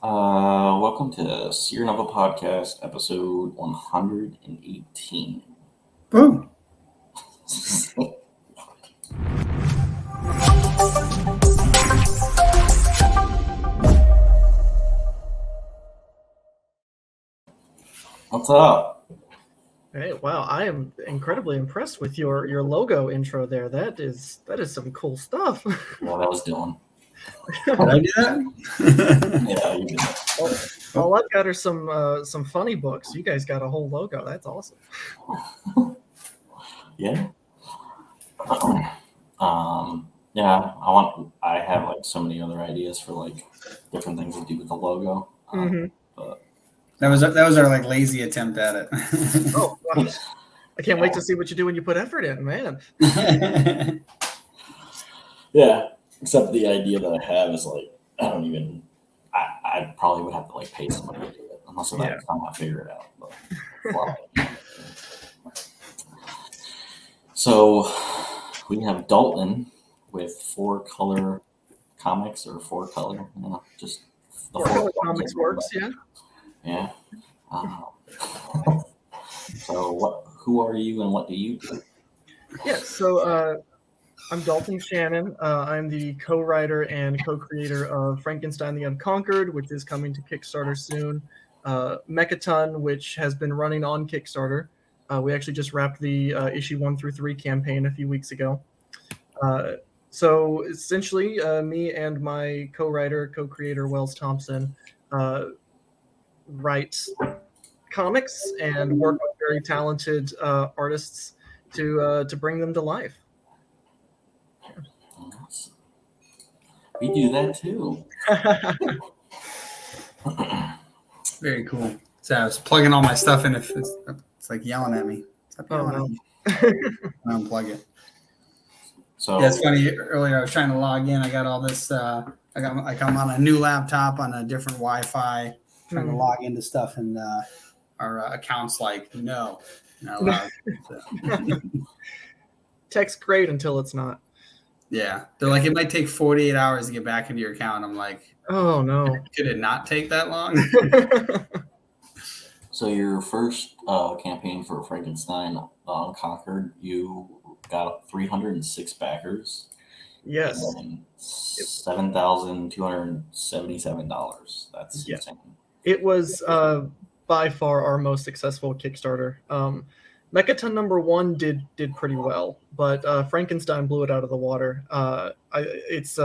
Welcome to SeerNova Podcast, episode 118. Boom. What's up? Hey, wow! I am incredibly impressed with your logo intro there. That is some cool stuff. Well, that was Dylan. Did I do that? Yeah, you did that. All I've got are some funny books. You guys got a whole logo. That's awesome. Yeah. Yeah. I have like so many other ideas for like different things to do with the logo. But That was our like lazy attempt at it. Oh, gosh. I can't wait to see what you do when you put effort in, man. yeah. Except the idea that I have is like I probably would have to like pay somebody to do it unless I somehow figure it out. But, well, so we have Dalton with 4-color comics or 4-color, just the 4-color comics works, yeah. Yeah. So who are you and what do you do? Yeah. So I'm Dalton Shannon. I'm the co-writer and co-creator of Frankenstein the Unconquered, which is coming to Kickstarter soon. Mechaton, which has been running on Kickstarter. We actually just wrapped the issue 1 through 3 campaign a few weeks ago. So essentially, me and my co-writer, co-creator Wells Thompson write comics and work with very talented artists to bring them to life. We do that too. Very cool. So I was plugging all my stuff in. If it's like yelling at me. Stop yelling at me. Unplug it. So yeah, it's funny. Earlier I was trying to log in. I got all this. I'm on a new laptop on a different Wi-Fi, trying to log into stuff, and our account's like no, not allowed. So. Tech's great until it's not. Yeah, they're like, it might take 48 hours to get back into your account. I'm like, oh no, could it not take that long? So your first campaign for Frankenstein the Unconquered, you got 306 backers. Yes. And $7,277. That's insane. It was by far our most successful Kickstarter. Mechaton number 1 did pretty well, but Frankenstein blew it out of the water. It's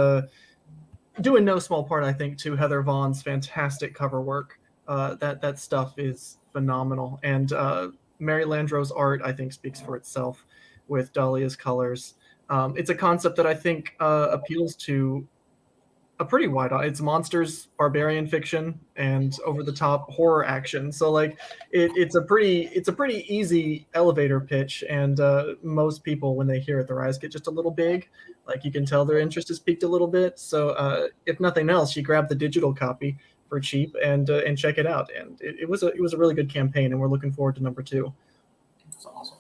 due in no small part, I think, to Heather Vaughn's fantastic cover work. That stuff is phenomenal, and Mary Landro's art, I think, speaks for itself with Dahlia's colors. It's a concept that I think appeals to a pretty wide audience. It's monsters, barbarian fiction, and over-the-top horror action. So like it's a pretty easy elevator pitch, and most people, when they hear it, their eyes get just a little big. Like you can tell their interest is peaked a little bit. So if nothing else, you grab the digital copy for cheap and check it out. And it was a really good campaign, and we're looking forward to number 2. That's awesome.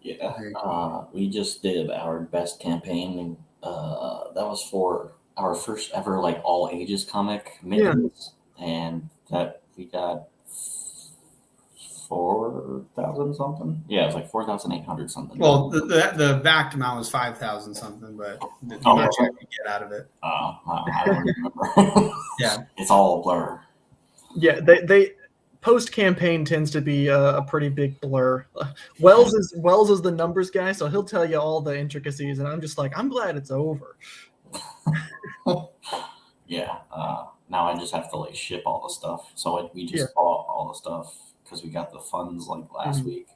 Yeah, we just did our best campaign, and that was for our first ever like all ages comic mittens, and that we got 4,000 something. Yeah, it was like 4,800 something. Well, the backed amount was 5,000 something, but the much you could get out of it. I don't remember. Yeah, it's all a blur. Yeah, they post campaign tends to be a pretty big blur. Wells is the numbers guy, so he'll tell you all the intricacies, and I'm just like, I'm glad it's over. Yeah. Now I just have to like ship all the stuff. So we just bought all the stuff because we got the funds like last week.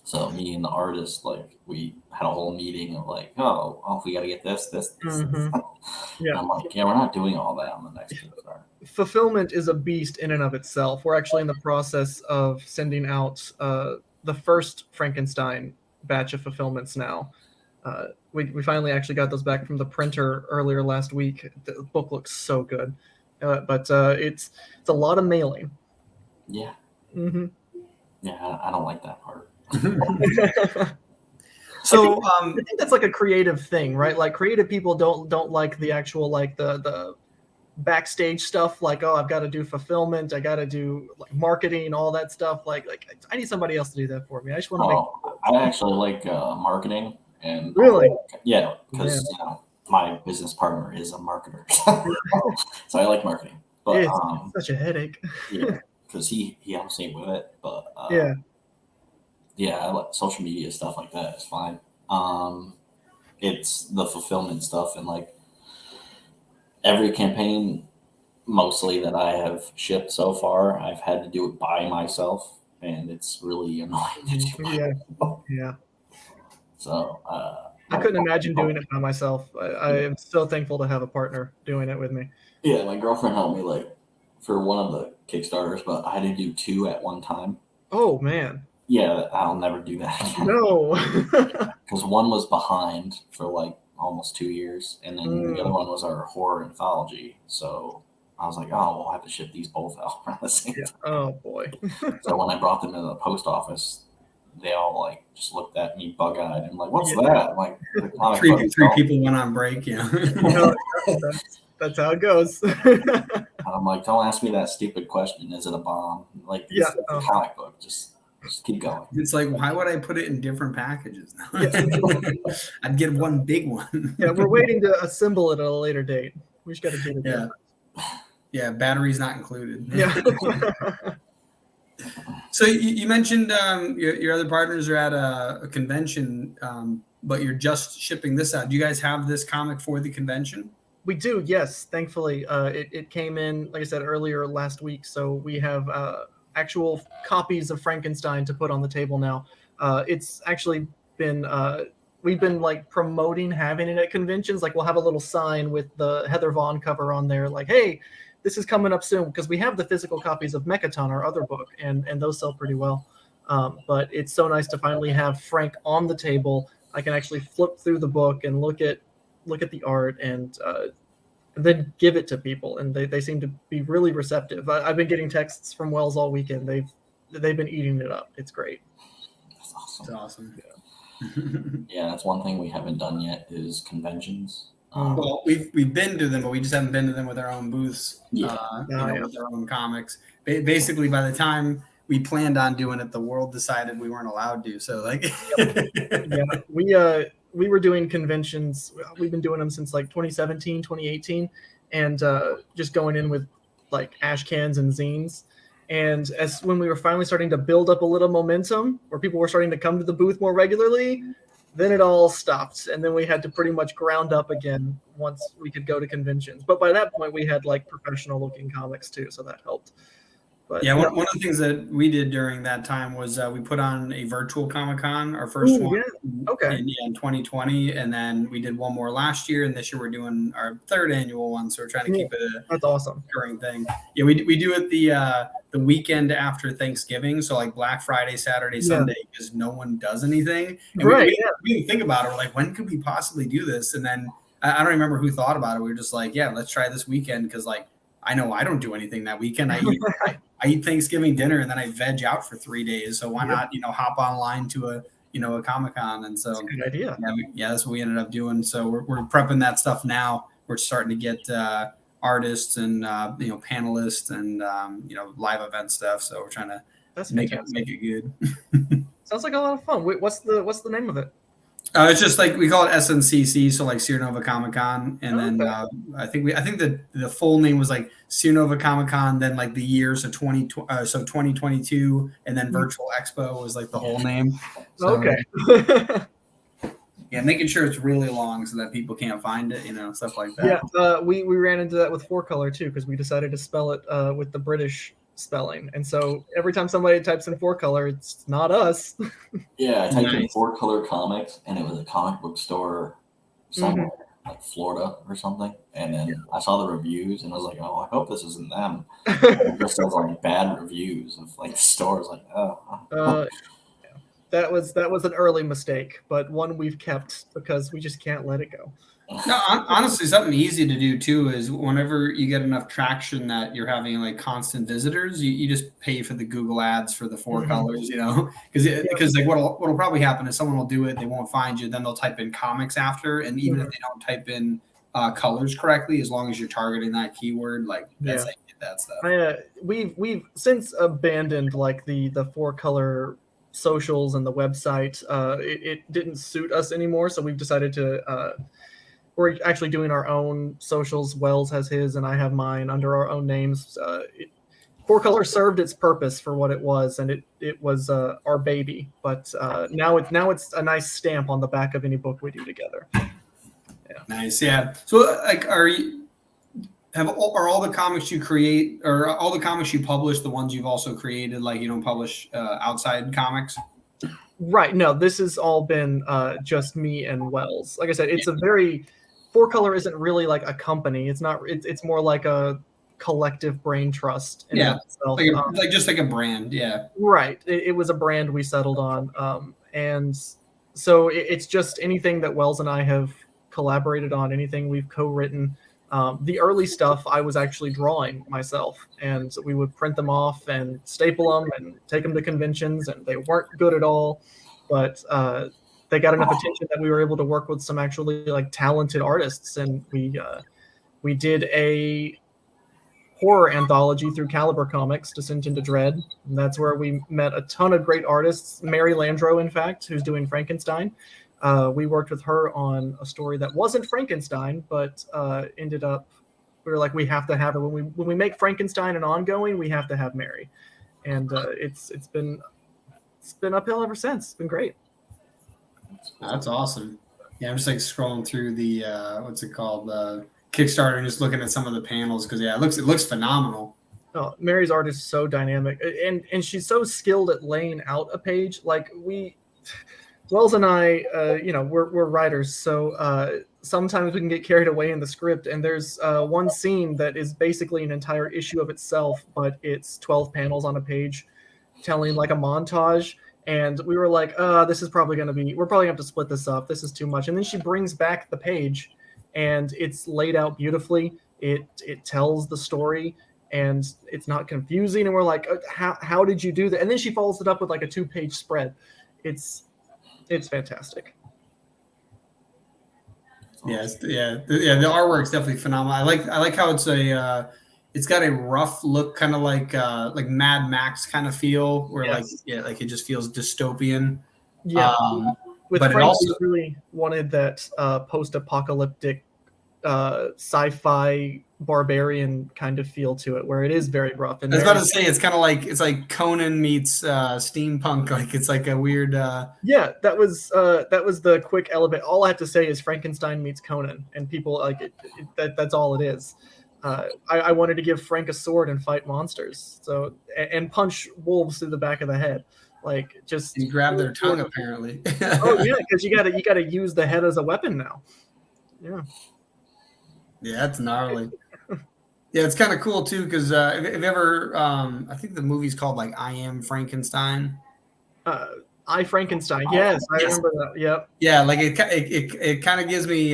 So me and the artist, like, we had a whole meeting of like, oh, we got to get this. Yeah. I'm like, yeah, we're not doing all that on the next Kickstarter. Fulfillment is a beast in and of itself. We're actually in the process of sending out the first Frankenstein batch of fulfillments now. We finally actually got those back from the printer earlier last week. The book looks so good, but it's a lot of mailing. Yeah. Mm-hmm. Yeah, I don't like that part. So I think that's like a creative thing, right? Like creative people don't like the actual like the backstage stuff, like, oh, I've got to do fulfillment, I got to do like marketing, all that stuff. Like I need somebody else to do that for me. I just want to make. I actually like marketing and Really? yeah, because you know my business partner is a marketer, so I like marketing. But It's such a headache. yeah, because he helps me with it. But yeah, I like social media stuff like that. It's fine. It's the fulfillment stuff and like every campaign mostly that I have shipped so far, I've had to do it by myself, and it's really annoying to do. Yeah. So I couldn't imagine doing it by myself. I am so thankful to have a partner doing it with me. Yeah, my girlfriend helped me like for one of the Kickstarters, but I had to do 2 at one time. Oh man. Yeah, I'll never do that again. No. Because one was behind for like almost 2 years, and then the other one was our horror anthology. So I was like, oh, we'll have to ship these both out around the same time. Oh boy. So when I brought them to the post office, they all like just looked at me bug-eyed and like, what's that? I'm like, three people went on break. Yeah. That's how it goes. I'm like, don't ask me that stupid question. Is it a bomb? Like, it's a comic book. Just keep going. It's like, why would I put it in different packages now? I'd get one big one. Yeah, we're waiting to assemble it at a later date. We just got to get it. Yeah. Yeah, batteries not included. Yeah. So you mentioned your other partners are at a convention, but you're just shipping this out. Do you guys have this comic for the convention? We do, yes. Thankfully, it came in, like I said earlier, last week. So we have actual copies of Frankenstein to put on the table now. It's actually been we've been like promoting having it at conventions. Like we'll have a little sign with the Heather Vaughn cover on there, like, hey, this is coming up soon, because we have the physical copies of Mechaton, our other book, and those sell pretty well. But it's so nice to finally have Frank on the table. I can actually flip through the book and look at the art and then give it to people, and they seem to be really receptive. I've been getting texts from Wells all weekend. They've been eating it up. It's great. That's awesome. That's awesome. Yeah, that's one thing we haven't done yet is conventions. Well, we've been to them, but we just haven't been to them with our own booths. With our own comics. Basically, by the time we planned on doing it, the world decided we weren't allowed to. So, like, we were doing conventions. We've been doing them since like 2017, 2018, and just going in with like ash cans and zines. And as when we were finally starting to build up a little momentum, where people were starting to come to the booth more regularly, then it all stopped, and then we had to pretty much ground up again once we could go to conventions. But by that point, we had like professional-looking comics too, so that helped. But yeah, one of the things that we did during that time was we put on a virtual Comic-Con, our first one in 2020, and then we did one more last year, and this year we're doing our third annual one, so we're trying to keep it that's awesome recurring thing. Yeah, we do it the weekend after Thanksgiving, so like Black Friday, Saturday, Sunday, because no one does anything. And we didn't think about it. We're like, when could we possibly do this? And then I don't remember who thought about it. We were just like, yeah, let's try this weekend, because like I know I don't do anything that weekend. I eat Thanksgiving dinner and then I veg out for 3 days. So why not, hop online to a Comic-Con? And so that's a good idea. Yeah, that's what we ended up doing. So we're prepping that stuff now. We're starting to get artists and panelists and live event stuff. So we're trying to make it good. Sounds like a lot of fun. Wait, what's the name of it? It's just like we call it SNCC, so like SeerNova Comic Con, and then I think the full name was like SeerNova Comic Con, then like the year, so 2022, and then Virtual Expo was like the whole name. So, okay. Yeah, making sure it's really long so that people can't find it, stuff like that. Yeah, we ran into that with 4-Color too, because we decided to spell it with the British spelling, and so every time somebody types in 4-Color, it's not us. Yeah, I typed in 4-Color Comics, and it was a comic book store somewhere, like Florida or something. And then I saw the reviews, and I was like, "Oh, I hope this isn't them." It just has like bad reviews of like stores, like that was an early mistake, but one we've kept because we just can't let it go. No, honestly, something easy to do too is whenever you get enough traction that you're having like constant visitors, you just pay for the Google ads for the 4 colors, because like what'll probably happen is someone will do it, they won't find you, then they'll type in comics after, and even if they don't type in colors correctly, as long as you're targeting that keyword. Like that's how you get that stuff. We've since abandoned like the 4-color socials and the website. It didn't suit us anymore, so we've decided to we're actually doing our own socials. Wells has his and I have mine under our own names. 4-color served its purpose for what it was, and it was our baby. But now it's a nice stamp on the back of any book we do together. Yeah. Nice, yeah. So, like, are all the comics you create, or all the comics you publish, the ones you've also created? Like, you don't publish outside comics? Right. No, this has all been just me and Wells. Like I said, it's a very 4-color isn't really like a company. It's not. It's more like a collective brain trust. In itself. Like just like a brand. Yeah. Right. It was a brand we settled on, and so it's just anything that Wells and I have collaborated on, anything we've co-written. The early stuff I was actually drawing myself, and we would print them off and staple them and take them to conventions, and they weren't good at all, but they got enough attention that we were able to work with some actually like talented artists, and we did a horror anthology through Caliber Comics, Descent into Dread, and that's where we met a ton of great artists. Mary Landreau, in fact, who's doing Frankenstein. We worked with her on a story that wasn't Frankenstein, but ended up, we were like, we have to have her. When we make Frankenstein an ongoing, we have to have Mary. And it's been uphill ever since. It's been great. That's awesome. Yeah, I'm just like scrolling through the what's it called, Kickstarter, and just looking at some of the panels, because it looks phenomenal. Oh, Mary's art is so dynamic, and she's so skilled at laying out a page. Like Wells and I, we're writers, so sometimes we can get carried away in the script. And there's one scene that is basically an entire issue of itself, but it's 12 panels on a page, telling like a montage. And we were like, this is probably going to be, we're probably going to have to split this up. This is too much. And then she brings back the page, and it's laid out beautifully. It tells the story, and it's not confusing. And we're like, how did you do that? And then she follows it up with like a 2-page spread. It's fantastic. Yes, yeah. The artwork's definitely phenomenal. I like how it's got a rough look, kind of like Mad Max kind of feel, where like it just feels dystopian. Yeah. With but Frank, it also we really wanted that post-apocalyptic sci-fi barbarian kind of feel to it, where it is very rough. And I was about to say it's kind of like Conan meets steampunk. Like it's like a weird. Yeah, that was the quick element. All I have to say is Frankenstein meets Conan, and people like it. That's all it is. I wanted to give Frank a sword and fight monsters, and punch wolves through the back of the head. Like just you grab their tongue apparently. Oh yeah, because you gotta use the head as a weapon now. Yeah. Yeah, it's gnarly. Yeah, it's kind of cool too, because if you ever, I think the movie's called like I Am Frankenstein. I Frankenstein. Yes, I remember that. Yep. Yeah, like it kind of gives me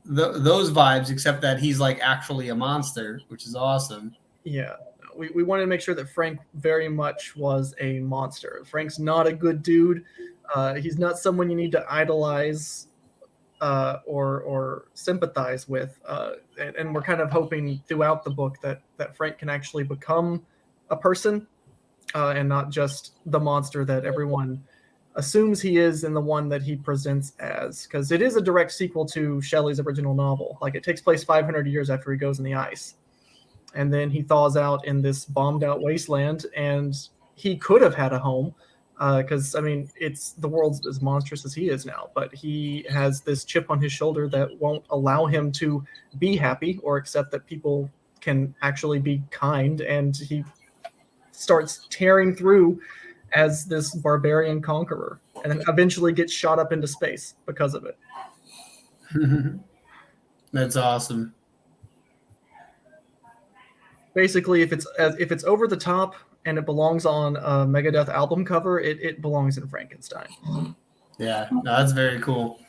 those vibes, except that he's like actually a monster, which is awesome. Yeah. We wanted to make sure that Frank very much was a monster. Frank's not a good dude. He's not someone you need to idolize or sympathize with. And we're kind of hoping throughout the book that Frank can actually become a person and not just the monster that everyone assumes he is and the one that he presents as. Because it is a direct sequel to Shelley's original novel. Like it takes place 500 years after he goes in the ice. And then he thaws out in this bombed out wasteland, and he could have had a home because, it's the world's as monstrous as he is now, but he has this chip on his shoulder that won't allow him to be happy or accept that people can actually be kind. And he starts tearing through as this barbarian conqueror, and then eventually gets shot up into space because of it. That's awesome. Basically, if it's over the top and it belongs on a Megadeth album cover, it belongs in Frankenstein. Yeah, no, that's very cool.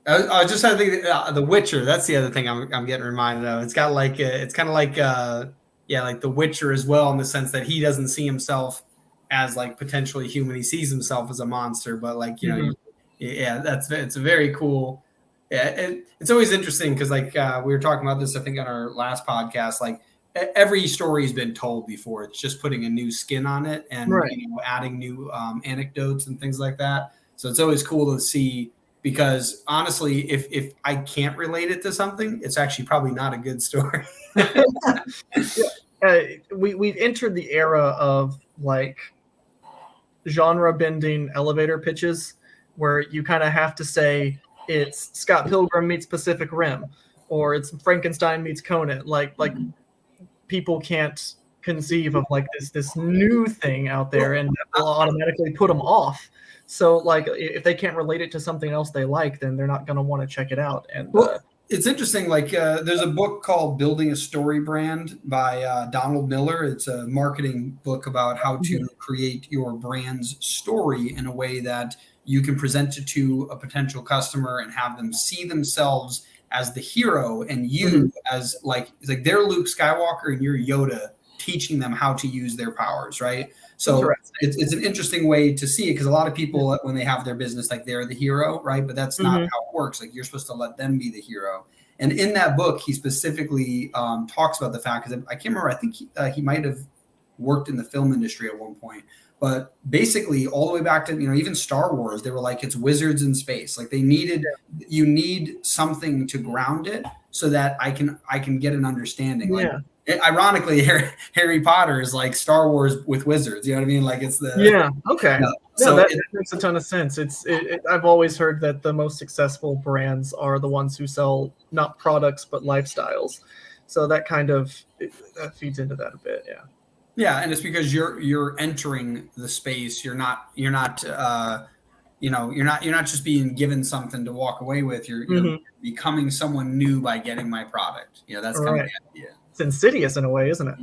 I just had to think The Witcher. That's the other thing I'm getting reminded of. It's got like it's kind of like like The Witcher as well, in the sense that he doesn't see himself as like potentially human. He sees himself as a monster, but like it's very cool. Yeah, it's always interesting because like we were talking about this, I think, on our last podcast. Like every story has been told before. It's just putting a new skin on it and adding new anecdotes and things like that. So it's always cool to see, because honestly, if I can't relate it to something, it's actually probably not a good story. We've entered the era of like genre bending elevator pitches where you kind of have to say it's Scott Pilgrim meets Pacific Rim, or it's Frankenstein meets Conan. Like people can't conceive of like this new thing out there, and that will automatically put them off. So like if they can't relate it to something else they like, then they're not going to want to check it out. And it's interesting. Like there's a book called Building a Story Brand by Donald Miller. It's a marketing book about how to create your brand's story in a way that you can present it to a potential customer and have them see themselves as the hero, and you as like they're Luke Skywalker and you're Yoda, teaching them how to use their powers, right? So it's an interesting way to see it, because a lot of people, when they have their business, like they're the hero, right? But that's not how it works. Like you're supposed to let them be the hero. And in that book, he specifically talks about the fact, because I can't remember, I think he might have worked in the film industry at one point. But basically, all the way back to, even Star Wars, they were like, it's wizards in space. Like they needed, you need something to ground it so that I can get an understanding. Like, ironically, Harry Potter is like Star Wars with wizards. You know what I mean? Like it's the So that makes a ton of sense. I've always heard that the most successful brands are the ones who sell not products but lifestyles. So that kind of that feeds into that a bit. Yeah. Yeah, and it's because you're entering the space. You're not just being given something to walk away with. You're becoming someone new by getting my product. That's kind of the idea. It's insidious in a way, isn't it?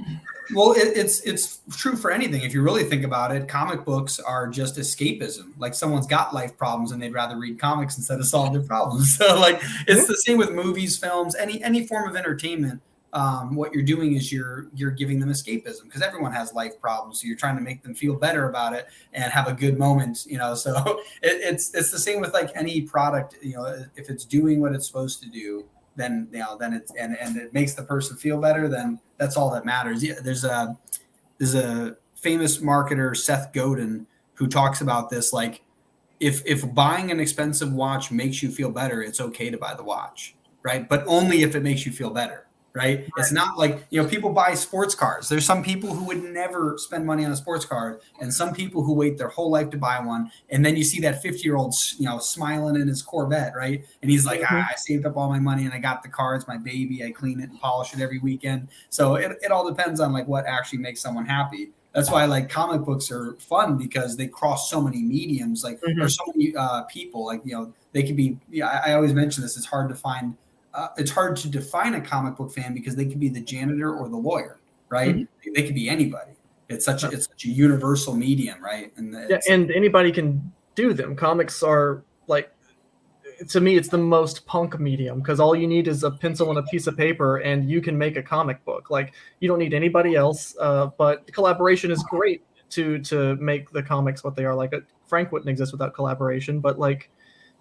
Well, it's true for anything. If you really think about it, comic books are just escapism. Like someone's got life problems and they'd rather read comics instead of solve their problems. So like it's the same with movies, films, any form of entertainment. What you're doing is you're giving them escapism, because everyone has life problems. So you're trying to make them feel better about it and have a good moment, so it's the same with like any product. If it's doing what it's supposed to do, then it's and it makes the person feel better, then that's all that matters. Yeah, there's a famous marketer, Seth Godin, who talks about this. Like if buying an expensive watch makes you feel better, it's okay to buy the watch, right? But only if it makes you feel better. Right? It's not like, people buy sports cars. There's some people who would never spend money on a sports car, and some people who wait their whole life to buy one. And then you see that 50-year-old, smiling in his Corvette, right? And he's like, I saved up all my money and I got the car. It's my baby. I clean it and polish it every weekend. So it all depends on like what actually makes someone happy. That's why like comic books are fun, because they cross so many mediums. Like there's so many people, like, they could be, I always mention this. It's hard to find. It's hard to define a comic book fan, because they could be the janitor or the lawyer, right? They could be anybody. It's such a universal medium, right? And anybody can do them. Comics are like, to me, it's the most punk medium, because all you need is a pencil and a piece of paper, and you can make a comic book. Like you don't need anybody else. But collaboration is great to make the comics what they are. Like Frank wouldn't exist without collaboration, but like,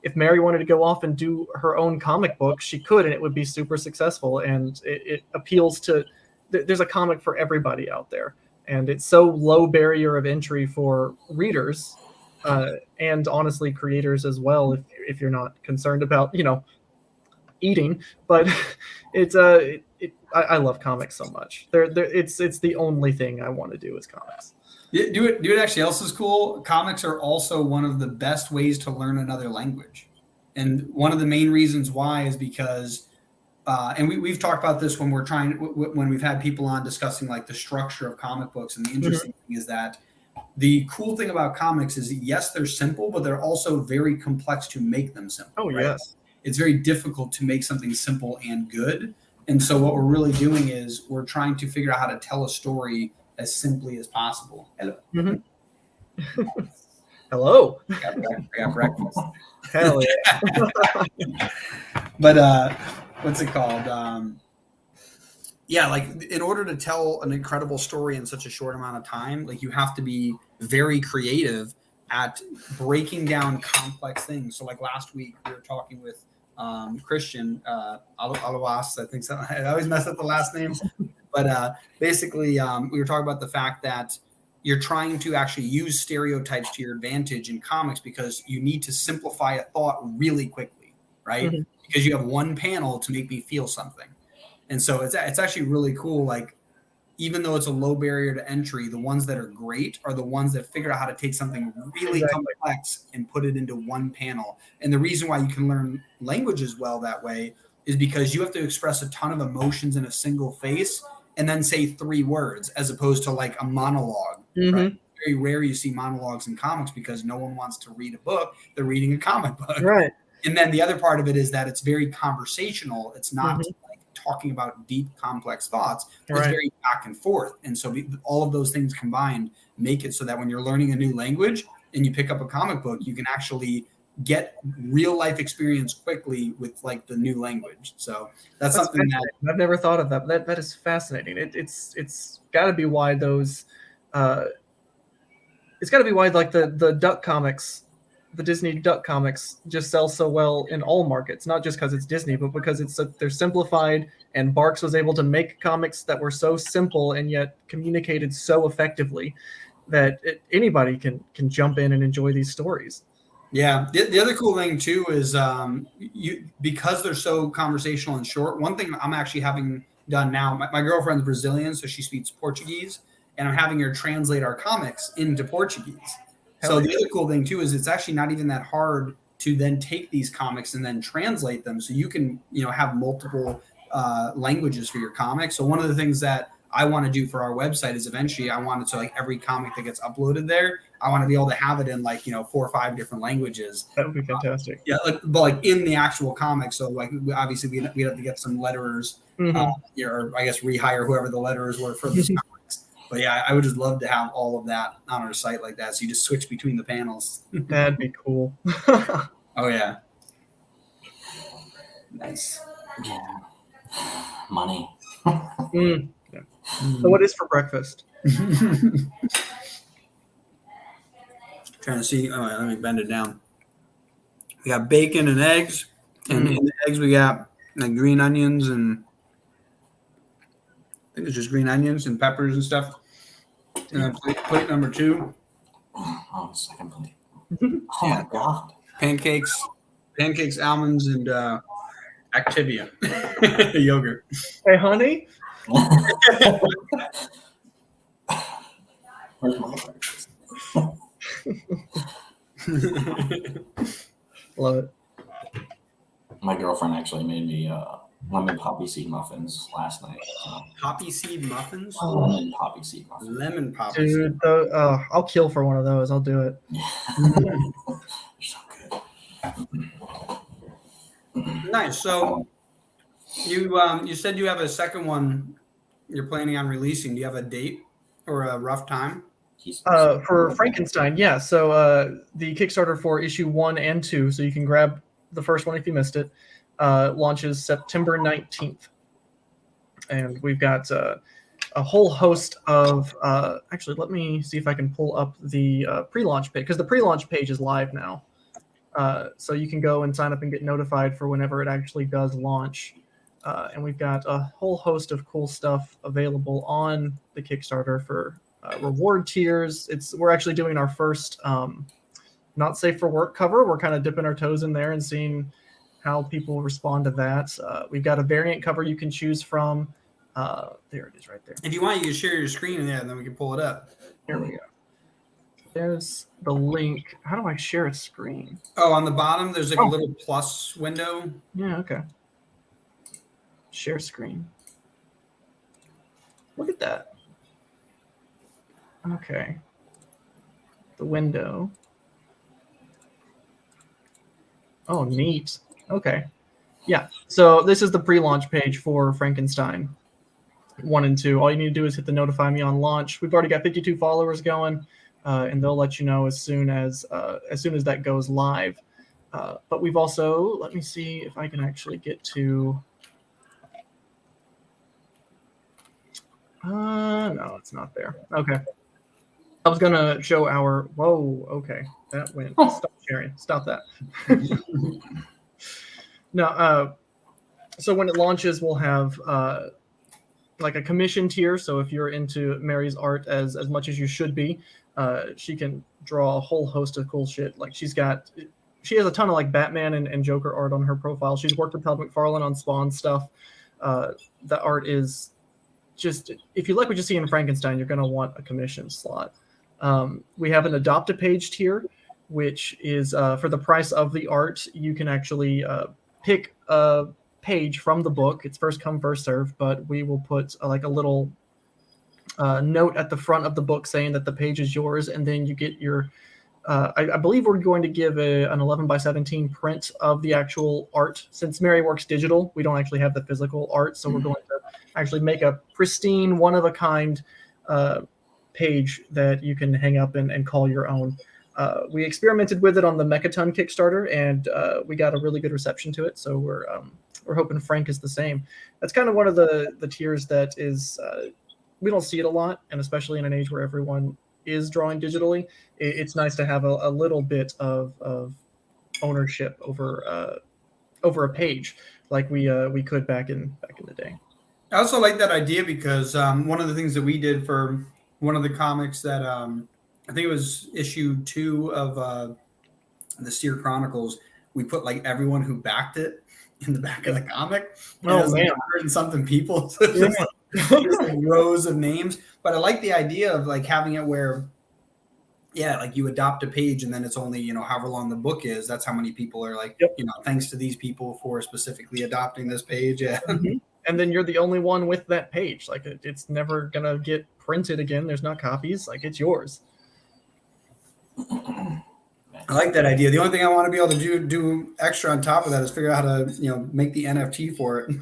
if Mary wanted to go off and do her own comic book, she could, and it would be super successful. And it appeals to, there's a comic for everybody out there. And it's so low barrier of entry for readers and honestly creators as well, if you're not concerned about, eating. But I love comics so much. It's the only thing I want to do is comics. Do it actually else is cool. Comics are also one of the best ways to learn another language. And one of the main reasons why is because, and we've talked about this when when we've had people on discussing like the structure of comic books. And the interesting thing is that the cool thing about comics is, yes, they're simple, but they're also very complex to make them simple. Oh, right? Yes. It's very difficult to make something simple and good. And so what we're really doing is we're trying to figure out how to tell a story as simply as possible. Hello. Hello. I got breakfast. Hell yeah. But what's it called? Like in order to tell an incredible story in such a short amount of time, like you have to be very creative at breaking down complex things. So like last week we were talking with Christian Alawas, I think so. I always mess up the last name, but basically we were talking about the fact that you're trying to actually use stereotypes to your advantage in comics because you need to simplify a thought really quickly, right? Mm-hmm. Because you have one panel to make me feel something. And so it's actually really cool. Like, even though it's a low barrier to entry, the ones that are great are the ones that figure out how to take something really complex and put it into one panel. And the reason why you can learn languages well that way is because you have to express a ton of emotions in a single face and then say 3 words as opposed to like a monologue. Mm-hmm. Right? Very rare you see monologues in comics because no one wants to read a book. They're reading a comic book. Right. And then the other part of it is that it's very conversational. It's not like talking about deep, complex thoughts. It's very back and forth. And so all of those things combined make it so that when you're learning a new language and you pick up a comic book, you can actually get real life experience quickly with like the new language. So that's something that I've never thought of that. That is fascinating. It's got to be why those it's got to be why like the Duck comics, the Disney Duck comics just sell so well in all markets, not just because it's Disney, but because they're simplified, and Barks was able to make comics that were so simple and yet communicated so effectively that anybody can jump in and enjoy these stories. Yeah. The other cool thing too is because they're so conversational and short. One thing I'm actually having done now, my girlfriend's Brazilian, so she speaks Portuguese, and I'm having her translate our comics into Portuguese. So the other cool thing too is it's actually not even that hard to then take these comics and then translate them. So you can, have multiple languages for your comics. So one of the things that I want to do for our website is eventually I want it to like every comic that gets uploaded there, I want to be able to have it in like, 4 or 5 different languages. That would be fantastic. But like in the actual comic. So like obviously we'd have to get some letterers, or I guess rehire whoever the letterers were for those comics. But yeah, I would just love to have all of that on our site like that. So you just switch between the panels. That'd be cool. Oh yeah. Nice. Yeah. Money. Yeah. So what is for breakfast? Trying to see. All right, let me bend it down. We got bacon and eggs, and in the eggs we got like green onions and I think it's just green onions and peppers and stuff. And then plate number 2. Oh, second plate. Oh my God. Pancakes, almonds, and Activia yogurt. Hey, honey. Where's my breakfast? Love it. My girlfriend actually made me lemon poppy seed muffins last night. Poppy seed muffins? Lemon poppy seed muffins. Lemon poppy Dude, I'll kill for one of those. I'll do it. They're so good. Nice. So you said you have a second one you're planning on releasing. Do you have a date or a rough time? For Frankenstein, yeah. So the Kickstarter for issue 1 and 2, so you can grab the first one if you missed it, launches September 19th. And we've got a whole host of actually, let me see if I can pull up the pre-launch page, because the pre-launch page is live now. So you can go and sign up and get notified for whenever it actually does launch. And we've got a whole host of cool stuff available on the Kickstarter for reward tiers. We're actually doing our first not safe for work cover. We're kind of dipping our toes in there and seeing how people respond to that. We've got a variant cover you can choose from. There it is right there. If you want, you can share your screen in there, and then we can pull it up. Here we go. There's the link. How do I share a screen? Oh, on the bottom, there's like a little plus window. Yeah, okay. Share screen. Look at that. Okay. The window. Oh, neat. Okay. Yeah. So this is the pre-launch page for Frankenstein 1 and 2. All you need to do is hit the notify me on launch. We've already got 52 followers going, and they'll let you know as soon as that goes live. But we've also, let me see if I can actually get to. No, it's not there. Okay. I was gonna show our. Whoa. Okay, that went. Stop sharing. Stop that. No. So when it launches, we'll have like a commission tier. So if you're into Mary's art as much as you should be, she can draw a whole host of cool shit. Like she has a ton of like Batman and Joker art on her profile. She's worked with Todd McFarlane on Spawn stuff. The art is just, if you like what you see in Frankenstein, you're going to want a commission slot. We have an adopt a page tier, which is for the price of the art. You can actually pick a page from the book. It's first come, first serve, but we will put like a little note at the front of the book saying that the page is yours, and then you get your I believe we're going to give an 11:17 print of the actual art. Since Mary works digital, we don't actually have the physical art, so we're going to actually make a pristine, one-of-a-kind page that you can hang up and call your own. We experimented with it on the Mechaton Kickstarter, and we got a really good reception to it, so we're hoping Frank is the same. That's kind of one of the tiers that is we don't see it a lot, and especially in an age where everyone is drawing digitally, it's nice to have a little bit of ownership over a page like we could back in the day. I also like that idea because one of the things that we did for one of the comics that I think it was issue 2 of the Seer Chronicles, we put like everyone who backed it in the back of the comic. Oh, man. Like 100 and something people. So just like rows of names. But I like the idea of like having it where, yeah, like you adopt a page and then it's only, however long the book is. That's how many people are like, thanks to these people for specifically adopting this page. Yeah. Mm-hmm. And then you're the only one with that page. Like it's never going to get printed again. There's not copies. Like it's yours. I like that idea. The only thing I want to be able to do extra on top of that is figure out how to, make the NFT for it.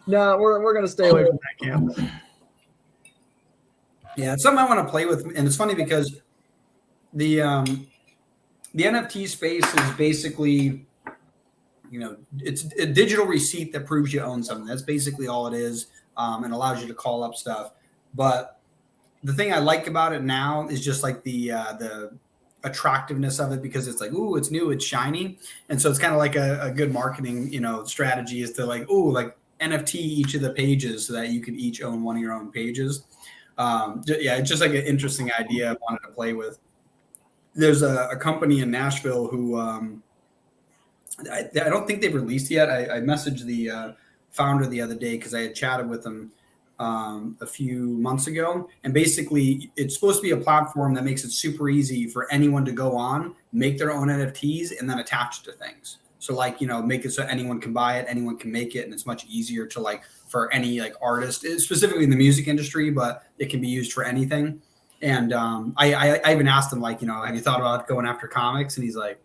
No, we're going to stay away from that camp. Yeah, it's something I want to play with. And it's funny because the NFT space is basically, it's a digital receipt that proves you own something. That's basically all it is, and allows you to call up stuff. But the thing I like about it now is just like the attractiveness of it, because it's like, ooh, it's new, it's shiny. And so it's kind of like a good marketing, strategy is to like, ooh, like NFT each of the pages so that you can each own one of your own pages. It's just like an interesting idea I wanted to play with. There's a company in Nashville who I don't think they've released yet. I messaged the founder the other day because I had chatted with them a few months ago, and basically it's supposed to be a platform that makes it super easy for anyone to go on, make their own NFTs, and then attach it to things. So like, make it so anyone can buy it, anyone can make it, and it's much easier to like for any like artist, specifically in the music industry, but it can be used for anything. And I even asked him like, have you thought about going after comics? And he's like,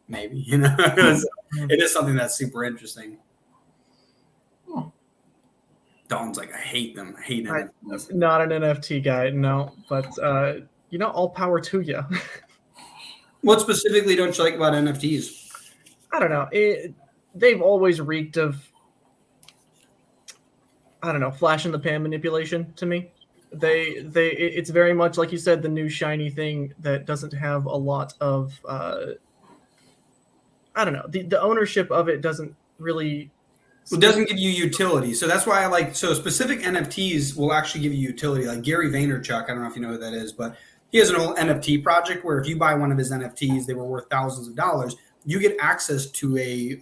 maybe, it is something that's super interesting. Dawn's like, I hate them. I hate them. Not an NFT guy, no. But all power to you. What specifically don't you like about NFTs? I don't know. They've always reeked of, flash in the pan manipulation to me. It's very much like you said, the new shiny thing that doesn't have a lot of, the ownership of it doesn't really. It doesn't give you utility. So that's why I like, so specific NFTs will actually give you utility. Like Gary Vaynerchuk, I don't know if you know who that is, but he has an old NFT project where if you buy one of his NFTs, they were worth thousands of dollars. You get access to a,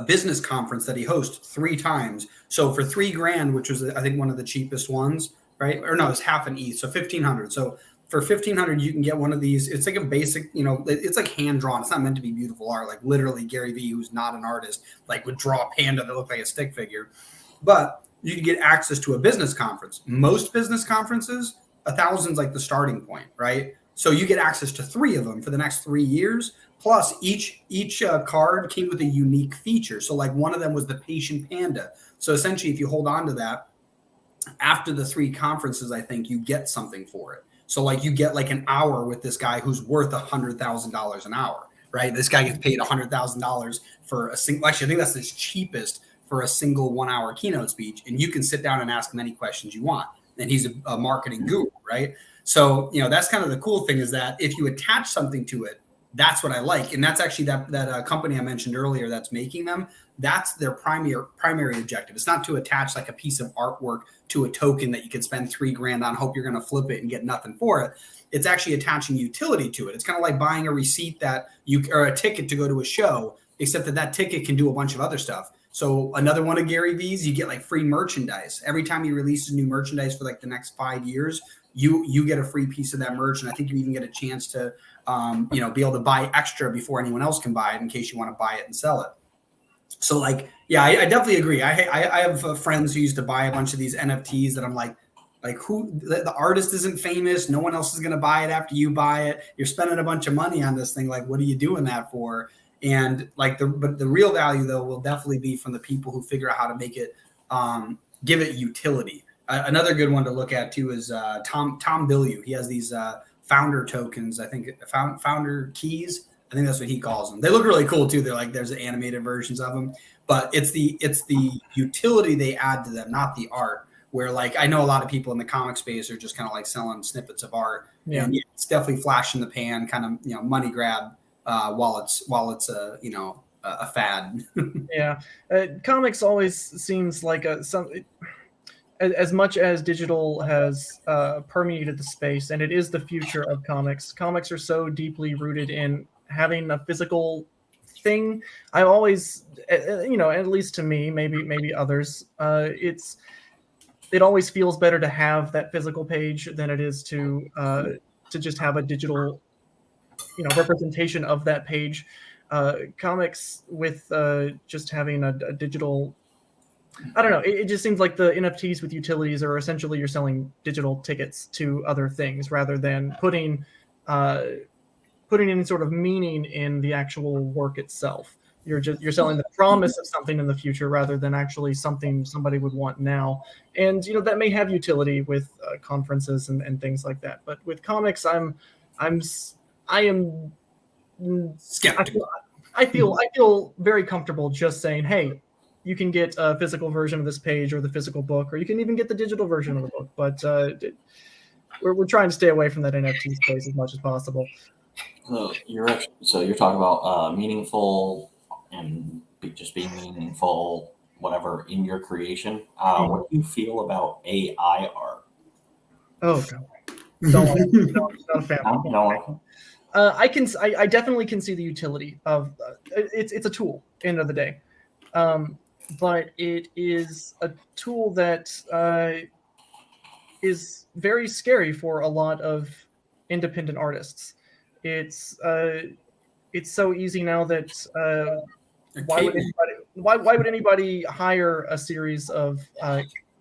business conference that he hosts 3 times. So for $3,000, which was, I think, one of the cheapest ones, right? Or no, it's half an ETH, so $1,500. So for $1,500, you can get one of these. It's like a basic, it's like hand drawn. It's not meant to be beautiful art. Like literally Gary Vee, who's not an artist, like would draw a panda that looked like a stick figure. But you can get access to a business conference. Most business conferences, 1,000's like the starting point, right? So you get access to 3 of them for the next 3 years. Plus each card came with a unique feature. So like one of them was the patient panda. So essentially, if you hold on to that, after the 3 conferences, I think you get something for it. So like you get like an hour with this guy who's worth $100,000 an hour, right? This guy gets paid $100,000 for a single. Actually, I think that's the cheapest for a single 1-hour keynote speech, and you can sit down and ask him any questions you want. And he's a marketing guru, right? So that's kind of the cool thing is that if you attach something to it, That's what I like. And that's actually that company I mentioned earlier that's making them. That's their primary objective. It's not to attach like a piece of artwork to a token that you could spend $3,000 on, hope you're going to flip it and get nothing for it. It's actually attaching utility to it. It's kind of like buying a receipt or a ticket to go to a show, except that ticket can do a bunch of other stuff. So another one of Gary V's, you get like free merchandise. Every time he releases new merchandise for like the next 5 years, you get a free piece of that merch. And I think you even get a chance to, be able to buy extra before anyone else can buy it in case you want to buy it and sell it. So like, yeah, I definitely agree. I have friends who used to buy a bunch of these NFTs that I'm like who the artist isn't famous. No one else is going to buy it after you buy it. You're spending a bunch of money on this thing. Like, what are you doing that for? And like but the real value though will definitely be from the people who figure out how to make it, give it utility. Another good one to look at too is Tom Bilyeu. He has these founder tokens. I think founder keys. I think that's what he calls them. They look really cool too. They're like, there's animated versions of them, but it's the utility they add to them, not the art. Where like I know a lot of people in the comic space are just kind of like selling snippets of art. Yeah. And it's definitely flash in the pan, kind of money grab while it's a fad. Yeah, comics always seems like as much as digital has permeated the space, and it is the future of comics. Comics are so deeply rooted in having a physical thing. I always, at least to me, maybe others, it always feels better to have that physical page than it is to just have a digital, representation of that page. Comics with just having a digital, I don't know. It just seems like the NFTs with utilities are essentially you're selling digital tickets to other things rather than putting any sort of meaning in the actual work itself. You're selling the promise of something in the future rather than actually something somebody would want now. And that may have utility with conferences and things like that. But with comics, I am skeptical. I feel very comfortable just saying, hey, you can get a physical version of this page or the physical book, or you can even get the digital version of the book. But we're trying to stay away from that NFT space as much as possible. So you're talking about meaningful and just being meaningful, whatever, in your creation. What do you feel about AI art? Oh, God. Not a fan. No. I definitely can see the utility of it's a tool at the end of the day. But it is a tool that is very scary for a lot of independent artists. It's so easy now that why would anybody hire a series of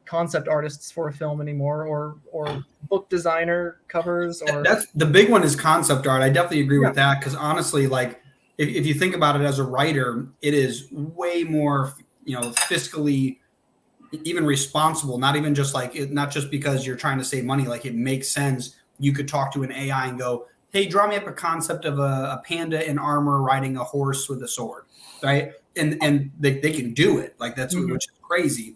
concept artists for a film anymore, or book designer covers? Or that's the big one is concept art. I definitely agree with that, because honestly, like if you think about it as a writer, it is way more fiscally even responsible. Not just because you're trying to save money. Like, it makes sense. You could talk to an AI and go, hey, draw me up a concept of a panda in armor riding a horse with a sword, right? And they can do it. Like, that's which is crazy.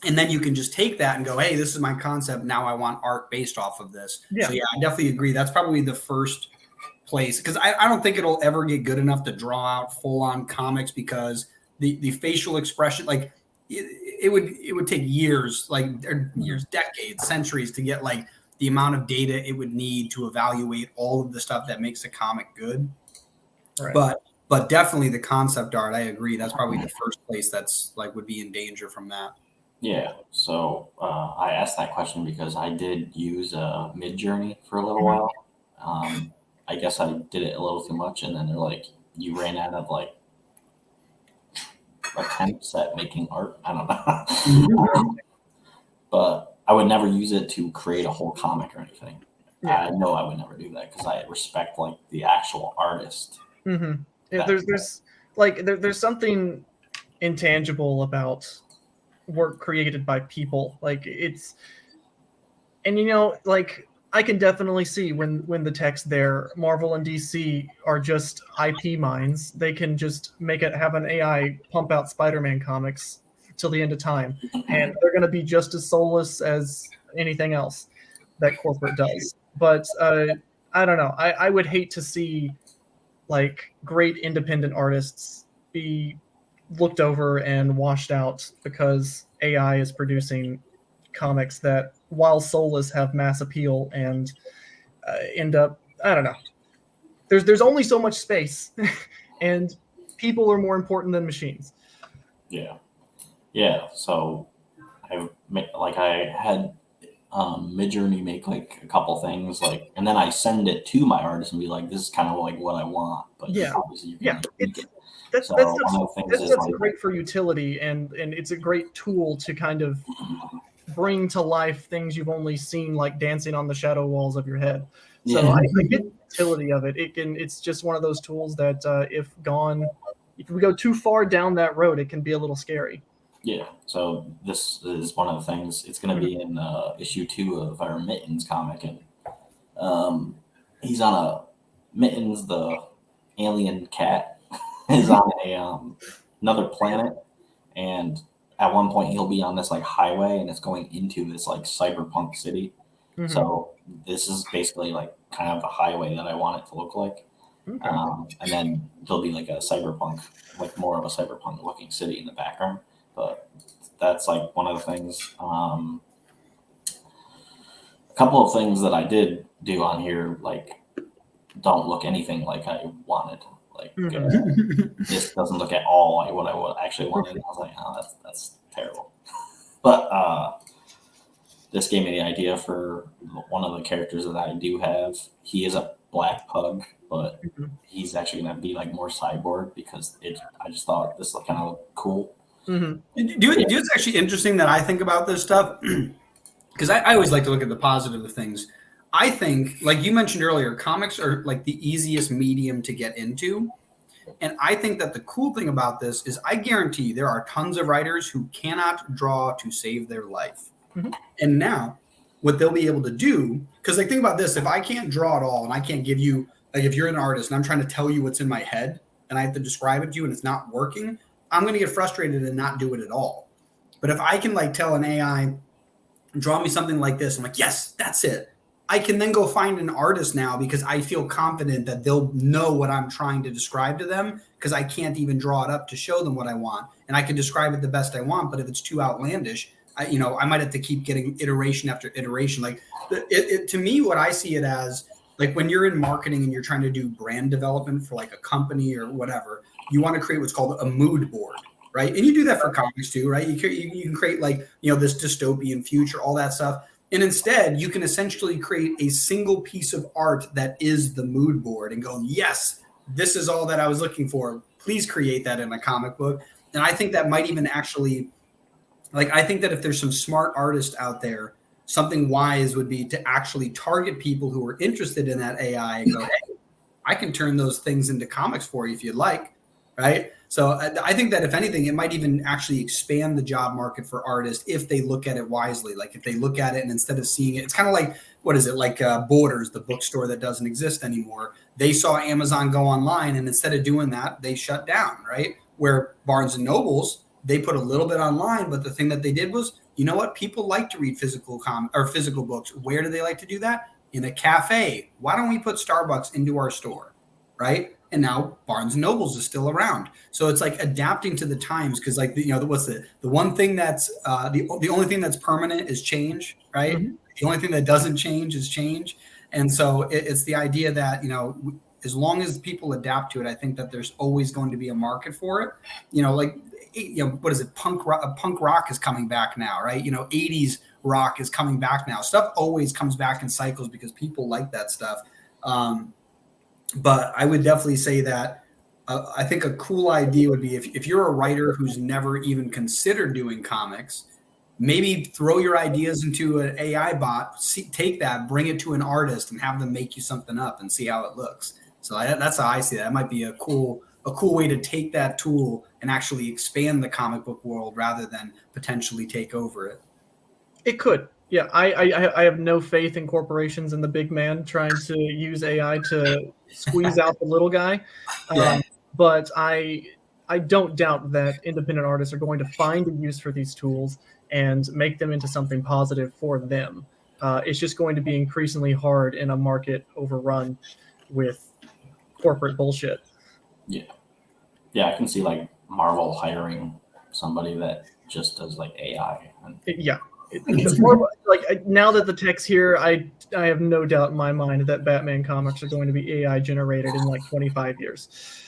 And then you can just take that and go, hey, this is my concept. Now I want art based off of this. Yeah. So yeah, I definitely agree. That's probably the first place, because I don't think it'll ever get good enough to draw out full on comics, because the facial expression, like it would take years, decades, centuries to get like the amount of data it would need to evaluate all of the stuff that makes a comic good. Right. But definitely the concept art, I agree. That's probably the first place that's like would be in danger from that. Yeah. So I asked that question because I did use Midjourney for a little while. I guess I did it a little too much, and then they're like, you ran out of like attempts at making art. I don't know. But I would never use it to create a whole comic or anything. Yeah. I know I would never do that because I respect like the actual artist. Mm-hmm. Yeah, there's something intangible about work created by people. Like I can definitely see when the text there, Marvel and DC are just IP mines. They can just have an AI pump out Spider-Man comics till the end of time, and they're going to be just as soulless as anything else that corporate does. But I don't know. I would hate to see like great independent artists be looked over and washed out because AI is producing comics that, while soulless, have mass appeal and end up, I don't know. There's only so much space, and people are more important than machines. Yeah. So I had Midjourney make like a couple things, like, and then I send it to my artist and be like, this is kind of like what I want, but obviously you can tweak it. That's great for utility, and it's a great tool to kind of bring to life things you've only seen like dancing on the shadow walls of your head. So I get the utility of it. It's just one of those tools that if we go too far down that road, it can be a little scary. Yeah, so this is one of the things. It's going to be in issue 2 of our Mittens comic, and he's on a Mittens, the alien cat, is on another planet, and at one point he'll be on this like highway, and it's going into this like cyberpunk city. Mm-hmm. So this is basically like kind of the highway that I want it to look like. Okay. And then there'll be like a cyberpunk, like more of a cyberpunk looking city in the background. But that's like one of the things. A couple of things that I did do on here, like, don't look anything like I wanted. Like, this doesn't look at all like what I actually wanted. I was like, oh, that's terrible. But this gave me the idea for one of the characters that I do have. He is a black pug, but he's actually going to be like more cyborg because I just thought this looked kind of cool. Mm-hmm. It's actually interesting that I think about this stuff because I always like to look at the positive of things. I think, like you mentioned earlier, comics are like the easiest medium to get into. And I think that the cool thing about this is I guarantee there are tons of writers who cannot draw to save their life. Mm-hmm. And now what they'll be able to do, because like think about this, if I can't draw at all and I can't give you, like if you're an artist and I'm trying to tell you what's in my head and I have to describe it to you and it's not working, I'm going to get frustrated and not do it at all. But if I can like tell an AI, draw me something like this, I'm like, yes, that's it. I can then go find an artist now because I feel confident that they'll know what I'm trying to describe to them because I can't even draw it up to show them what I want. And I can describe it the best I want. But if it's too outlandish, I might have to keep getting iteration after iteration. Like to me, what I see it as, like when you're in marketing and you're trying to do brand development for like a company or whatever, you want to create what's called a mood board, right? And you do that for comics too, right? You can create like, this dystopian future, all that stuff. And instead, you can essentially create a single piece of art that is the mood board and go, yes, this is all that I was looking for. Please create that in a comic book. And I think that might even actually, like, I think that if there's some smart artists out there, something wise would be to actually target people who are interested in that AI and go, hey, I can turn those things into comics for you if you'd like, right? So I think that if anything, it might even actually expand the job market for artists if they look at it wisely. Like if they look at it and instead of seeing it, it's kind of like, what is it? Like Borders, the bookstore that doesn't exist anymore. They saw Amazon go online and instead of doing that, they shut down, right? Where Barnes and Nobles, they put a little bit online, but the thing that they did was, you know what? People like to read physical books. Where do they like to do that? In a cafe. Why don't we put Starbucks into our store, right? And now Barnes and Nobles is still around. So it's like adapting to the times because like, what's the one thing that's the only thing that's permanent is change, right? Mm-hmm. The only thing that doesn't change is change. And so it's the idea that, as long as people adapt to it, I think that there's always going to be a market for it. What is it? Punk rock is coming back now, right? 80s rock is coming back now. Stuff always comes back in cycles because people like that stuff. But I would definitely say that I think a cool idea would be if you're a writer who's never even considered doing comics, maybe throw your ideas into an AI bot, take that, bring it to an artist and have them make you something up and see how it looks. So that's how I see that. That might be a cool way to take that tool and actually expand the comic book world rather than potentially take over it. It could. Yeah, I have no faith in corporations and the big man trying to use AI to squeeze out the little guy. But I don't doubt that independent artists are going to find a use for these tools and make them into something positive for them. It's just going to be increasingly hard in a market overrun with corporate bullshit. Yeah, I can see like Marvel hiring somebody that just does like AI. It's more like now that the tech's here, I have no doubt in my mind that Batman comics are going to be AI generated in like 25 years.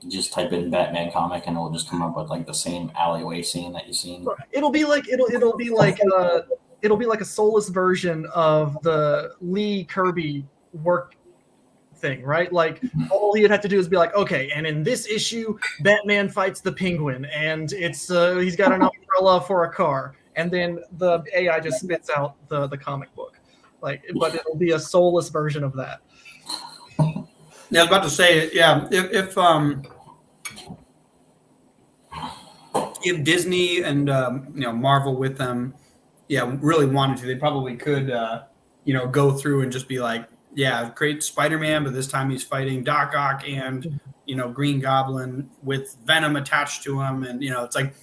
Just type in Batman comic and it'll just come up with like the same alleyway scene that you've seen. It'll be like a soulless version of the Lee Kirby work thing, right? Like all you'd have to do is be like, okay, and in this issue, Batman fights the Penguin, and it's he's got an umbrella for a car, and then the AI just spits out the comic book, like, but it'll be a soulless version of that. Yeah, I was about to say, yeah, if Disney and Marvel with them, really wanted to, they probably could, go through and just be like, yeah, create Spider-Man, but this time he's fighting Doc Ock and Green Goblin with Venom attached to him, and it's like,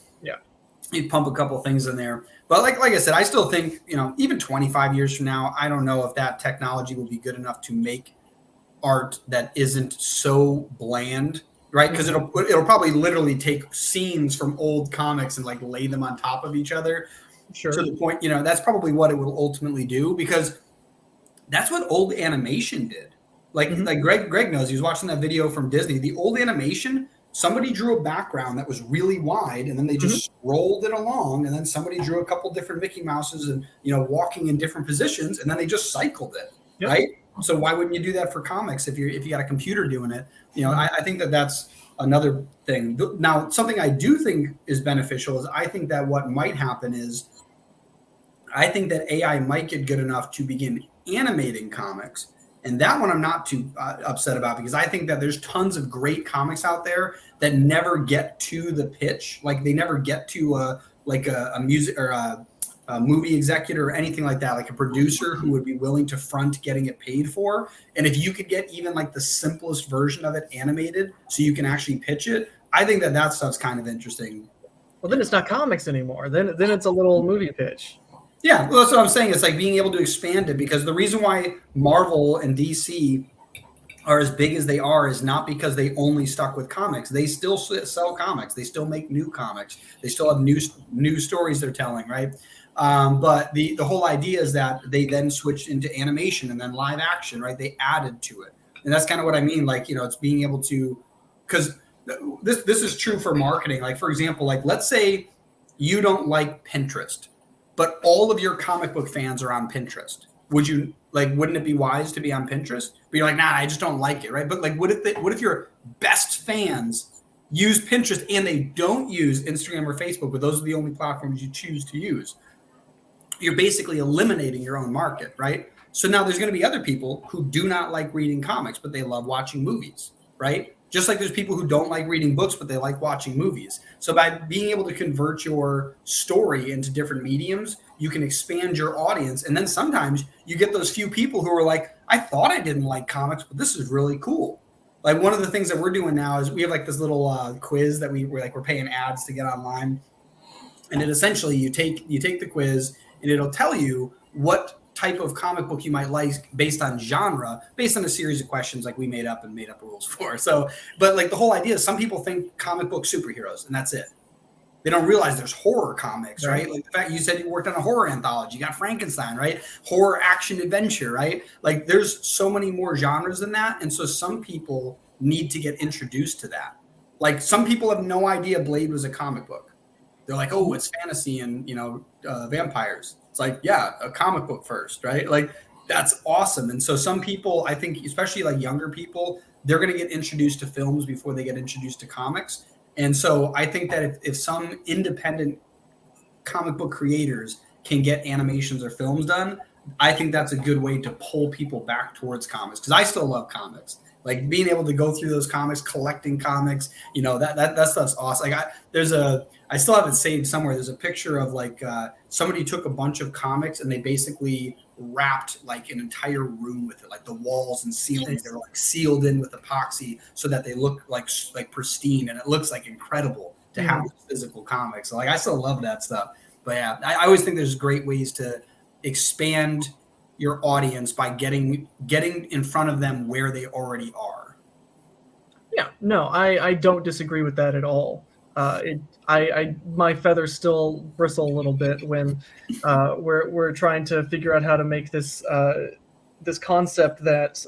you pump a couple things in there. But like I said, I still think even 25 years from now, I don't know if that technology will be good enough to make art that isn't so bland, right? Because it'll probably literally take scenes from old comics and like lay them on top of each other. Sure. To the point, that's probably what it will ultimately do, because that's what old animation did. Like Greg knows, he was watching that video from Disney. The old animation, somebody drew a background that was really wide, and then they just rolled it along, and then somebody drew a couple different Mickey Mouses and walking in different positions, and then they just cycled it, right? So why wouldn't you do that for comics if you got a computer doing it? I think that's another thing. Now, something I do think is beneficial is I think that what might happen is I think that AI might get good enough to begin animating comics. And that one I'm not too upset about, because I think that there's tons of great comics out there that never get to the pitch. Like they never get to a music or a movie executive or anything like that, like a producer who would be willing to front getting it paid for. And if you could get even like the simplest version of it animated so you can actually pitch it, I think that stuff's kind of interesting. Well, then it's not comics anymore. Then it's a little movie pitch. Yeah, well, that's what I'm saying. It's like being able to expand it, because the reason why Marvel and DC are as big as they are is not because they only stuck with comics. They still sell comics. They still make new comics. They still have new stories they're telling, right? But the whole idea is that they then switched into animation and then live action, right? They added to it. And that's kind of what I mean. Like, it's being able to, because this is true for marketing. Like, for example, like let's say you don't like Pinterest, but all of your comic book fans are on Pinterest. Wouldn't it be wise to be on Pinterest? But you're like, nah, I just don't like it, right? But like, what if your best fans use Pinterest and they don't use Instagram or Facebook, but those are the only platforms you choose to use? You're basically eliminating your own market, right? So now there's going to be other people who do not like reading comics, but they love watching movies, right? Just like there's people who don't like reading books, but they like watching movies. So by being able to convert your story into different mediums, you can expand your audience. And then sometimes you get those few people who are like, I thought I didn't like comics, but this is really cool. Like one of the things that we're doing now is we have like this little quiz that we're paying ads to get online. And it essentially, you take the quiz and it'll tell you what type of comic book you might like based on genre, based on a series of questions like we made up rules for. So, but like the whole idea is some people think comic book superheroes and that's it. They don't realize there's horror comics, right? Like the fact you said you worked on a horror anthology, you got Frankenstein, right? Horror, action, adventure, right? Like there's so many more genres than that. And so some people need to get introduced to that. Like some people have no idea Blade was a comic book. They're like, oh, it's fantasy and, vampires. It's like, yeah, a comic book first, right? Like that's awesome. And so some people, I think, especially like younger people, they're going to get introduced to films before they get introduced to comics. And so I think that if some independent comic book creators can get animations or films done, I think that's a good way to pull people back towards comics, because I still love comics. Like being able to go through those comics, collecting comics, that stuff's awesome. Like I still have it saved somewhere. There's a picture of like somebody took a bunch of comics and they basically wrapped like an entire room with it, like the walls and ceilings. They were like sealed in with epoxy so that they look like pristine, and it looks like incredible to have physical comics. So like I still love that stuff. But yeah, I always think there's great ways to expand your audience by getting in front of them where they already are. Yeah, no, I don't disagree with that at all. My feathers still bristle a little bit when we're trying to figure out how to make this this concept that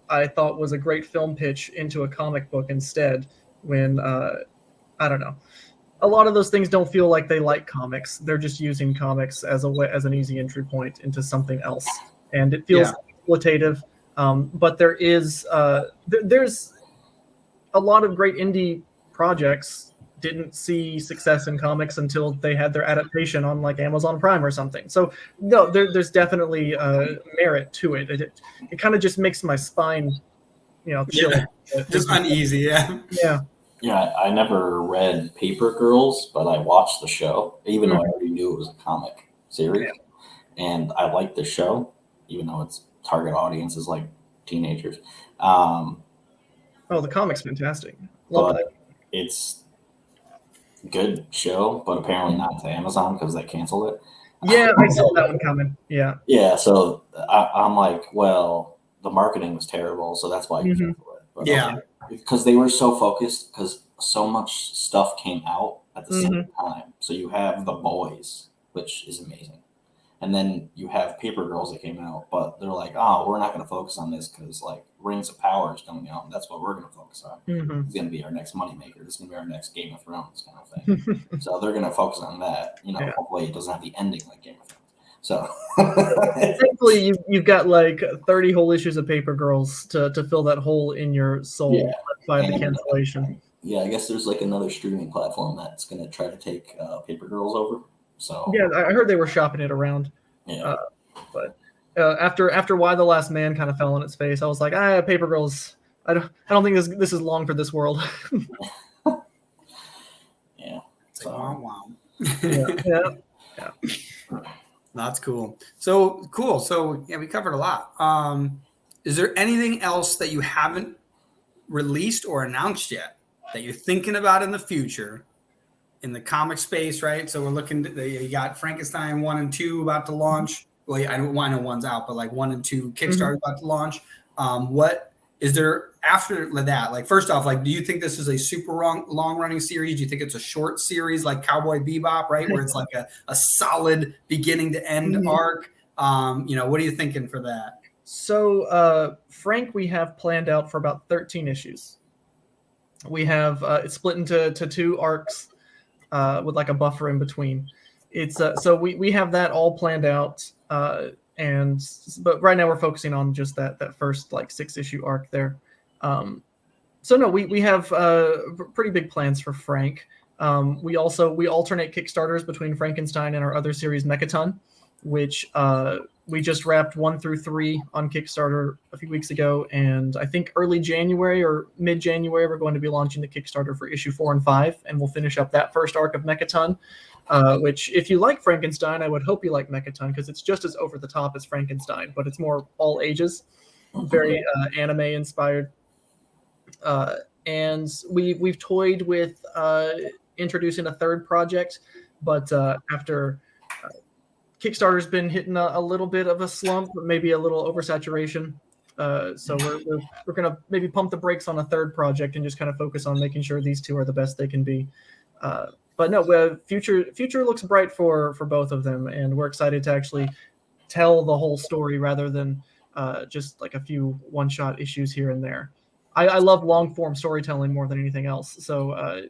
I thought was a great film pitch into a comic book instead. When I don't know, a lot of those things don't feel like they like comics. They're just using comics as an easy entry point into something else, and it feels exploitative. But there's a lot of great indie projects didn't see success in comics until they had their adaptation on like Amazon Prime or something. So no, there's definitely merit to it. It kind of just makes my spine, chill. Yeah. Just uneasy. Yeah. Yeah. Yeah, I never read Paper Girls, but I watched the show, even though I already knew it was a comic series. Yeah. And I liked the show, even though its target audience is like teenagers. Oh, the comic's fantastic. Love that. It's a good show, but apparently not to Amazon because they canceled it. Yeah, I saw that one coming. Yeah. Yeah, so I'm like, well, the marketing was terrible, so that's why you canceled it. But yeah. Because they were so focused, because so much stuff came out at the same time. So you have The Boys, which is amazing. And then you have Paper Girls that came out, but they're like, oh, we're not going to focus on this because like Rings of Power is coming out, and that's what we're going to focus on. It's going to be our next moneymaker. It's going to be our next Game of Thrones kind of thing. So they're going to focus on that. Hopefully it doesn't have the ending like Game of Thrones. So thankfully you've got like 30 whole issues of Paper Girls to fill that hole in your soul by the cancellation. I guess there's like another streaming platform that's going to try to take Paper Girls over. So yeah, I heard they were shopping it around. Yeah, but after Why the Last Man kind of fell on its face, I was like, Paper Girls. I don't think this is long for this world. Yeah. It's like, wow. Yeah. That's cool. So cool. So yeah, we covered a lot. Is there anything else that you haven't released or announced yet that you're thinking about in the future in the comic space, right? So we're looking you got Frankenstein 1 and 2 about to launch. Well, I know 1's out, but like 1 and 2 Kickstarter about to launch. What is there after that? Like, first off, like, do you think this is a super long running series? Do you think it's a short series like Cowboy Bebop, right? Where it's like a solid beginning to end arc? What are you thinking for that? So Frank, we have planned out for about 13 issues. We have it's split into 2 arcs with like a buffer in between. It's so we have that all planned out, but right now we're focusing on just that first like 6-issue arc there. So no, we have pretty big plans for Frank. We alternate Kickstarters between Frankenstein and our other series Mechaton, which we just wrapped 1 through 3 on Kickstarter a few weeks ago, and I think early January or mid-January we're going to be launching the Kickstarter for issue 4 and 5, and we'll finish up that first arc of Mechaton. Which, if you like Frankenstein, I would hope you like Mechaton because it's just as over the top as Frankenstein, but it's more all ages, very anime inspired. And we've toyed with introducing a third project, but after Kickstarter's been hitting a little bit of a slump, maybe a little oversaturation. So we're gonna maybe pump the brakes on a third project and just kind of focus on making sure these 2 are the best they can be. But no, future looks bright for both of them, and we're excited to actually tell the whole story rather than just like a few one-shot issues here and there. I love long-form storytelling more than anything else, so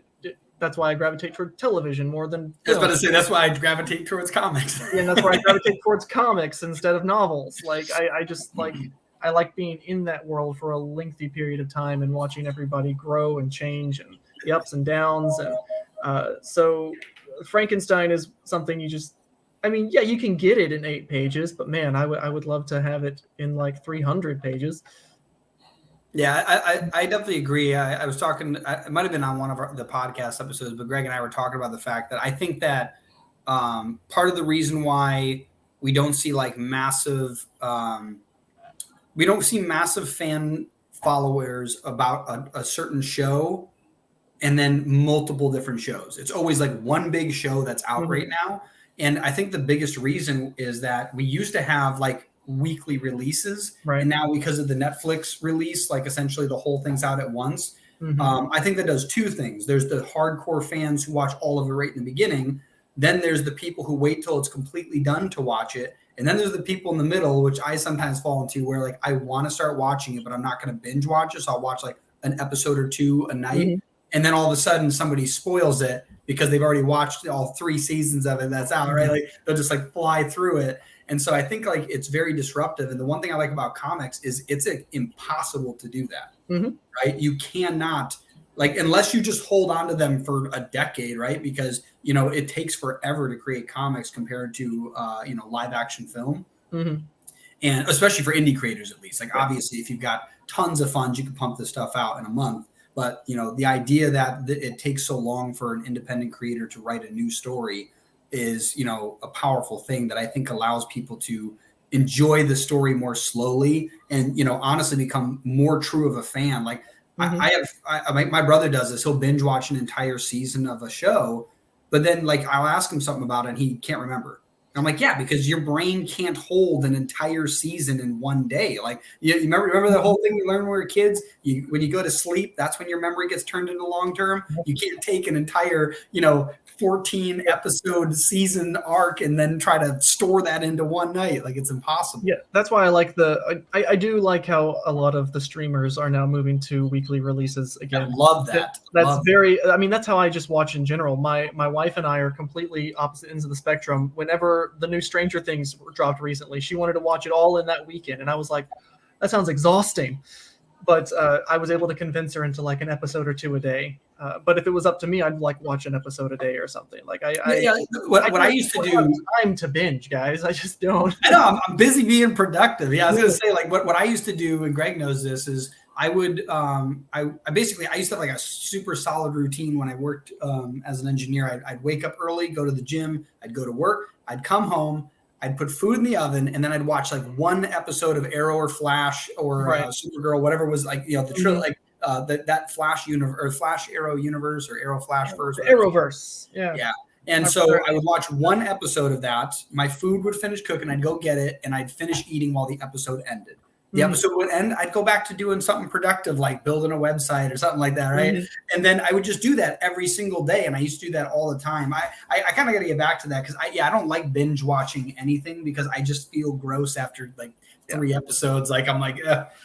that's why I gravitate toward television more than. I was about to say that's why I gravitate towards comics. Yeah, and that's why I gravitate towards comics instead of novels. Like I just like. I like being in that world for a lengthy period of time and watching everybody grow and change and the ups and downs. And so Frankenstein is something you can get it in 8 pages, but man, I would love to have it in like 300 pages. Yeah, I definitely agree. I was talking, it might have been on one of the podcast episodes, but Greg and I were talking about the fact that I think that part of the reason why we don't see like massive fan followers about a certain show and then multiple different shows. It's always like one big show that's out right now. And I think the biggest reason is that we used to have like weekly releases. Right. And now because of the Netflix release, like essentially the whole thing's out at once. I think that does two things. There's the hardcore fans who watch all of it right in the beginning. Then there's the people who wait till it's completely done to watch it. And then there's the people in the middle, which I sometimes fall into, where like I want to start watching it, but I'm not going to binge watch it. So I'll watch like an episode or two a night. And then all of a sudden somebody spoils it because they've already watched all 3 seasons of it. That's out, right? Like they'll just like fly through it. And so I think like it's very disruptive. And the one thing I like about comics is it's impossible to do that, right? You cannot, like, unless you just hold on to them for a decade, right? Because, you know, it takes forever to create comics compared to, you know, live action film. And especially for indie creators, at least. Like, obviously, if you've got tons of funds, you can pump this stuff out in a month. But, you know, the idea that it takes so long for an independent creator to write a new story is, you know, a powerful thing that I think allows people to enjoy the story more slowly and, you know, honestly become more true of a fan. Like, my brother does this. He'll binge watch an entire season of a show, but then like I'll ask him something about it and he can't remember. And I'm like, yeah, because your brain can't hold an entire season in one day. Like you remember the whole thing we learned when we were kids? When you go to sleep, that's when your memory gets turned into long term. You can't take an entire, you know, 14 episode season arc and then try to store that into one night. Like it's impossible. Yeah, that's why I like I do like how a lot of the streamers are now moving to weekly releases again. I love that. I mean, that's how I just watch in general. My wife and I are completely opposite ends of the spectrum. Whenever the new Stranger Things were dropped recently, she wanted to watch it all in that weekend. And I was like, that sounds exhausting. But I was able to convince her into like an episode or 2 a day. But if it was up to me, I'd like watch an episode a day or something. Like what I used to do, time to binge, guys. I just don't. I know I'm busy being productive. Yeah, I was gonna say like what I used to do, and Greg knows this, is I would I used to have like a super solid routine when I worked as an engineer. I'd wake up early, go to the gym, I'd go to work, I'd come home, I'd put food in the oven, and then I'd watch like one episode of Arrow or Flash or Supergirl, whatever was like, you know, the like that Flash universe or Flash Arrow universe or Arrow Flash verse. Arrowverse. Yeah. And so I would watch one episode of that. My food would finish cooking. I'd go get it, and I'd finish eating while the episode ended. The episode would end. I'd go back to doing something productive, like building a website or something like that, right? And then I would just do that every single day, and I used to do that all the time. I kind of got to get back to that because I don't like binge watching anything because I just feel gross after like 3 episodes. Like I'm like,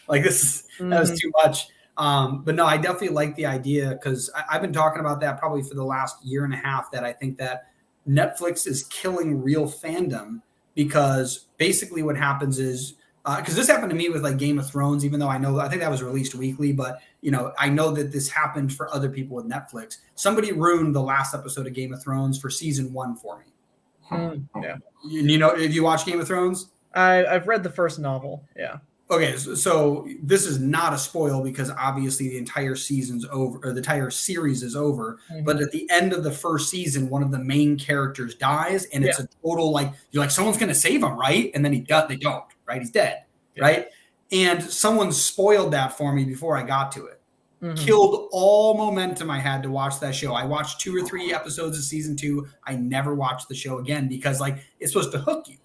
this that was too much. But no, I definitely like the idea because I've been talking about that probably for the last year and a half, that I think that Netflix is killing real fandom because basically what happens is, because this happened to me with like Game of Thrones, even though I think that was released weekly, but you know, I know that this happened for other people with Netflix. Somebody ruined the last episode of Game of Thrones for season 1 for me. Yeah. You know, if you watch Game of Thrones? I've read the first novel. Yeah. Okay, so this is not a spoil because obviously the entire season's over, or the entire series is over. But at the end of the first season, one of the main characters dies, and it's a total like you're like someone's gonna save him, right? And then they don't, right? He's dead, right? And someone spoiled that for me before I got to it. Killed all momentum I had to watch that show. I watched 2 or 3 episodes of season 2. I never watched the show again because like it's supposed to hook you,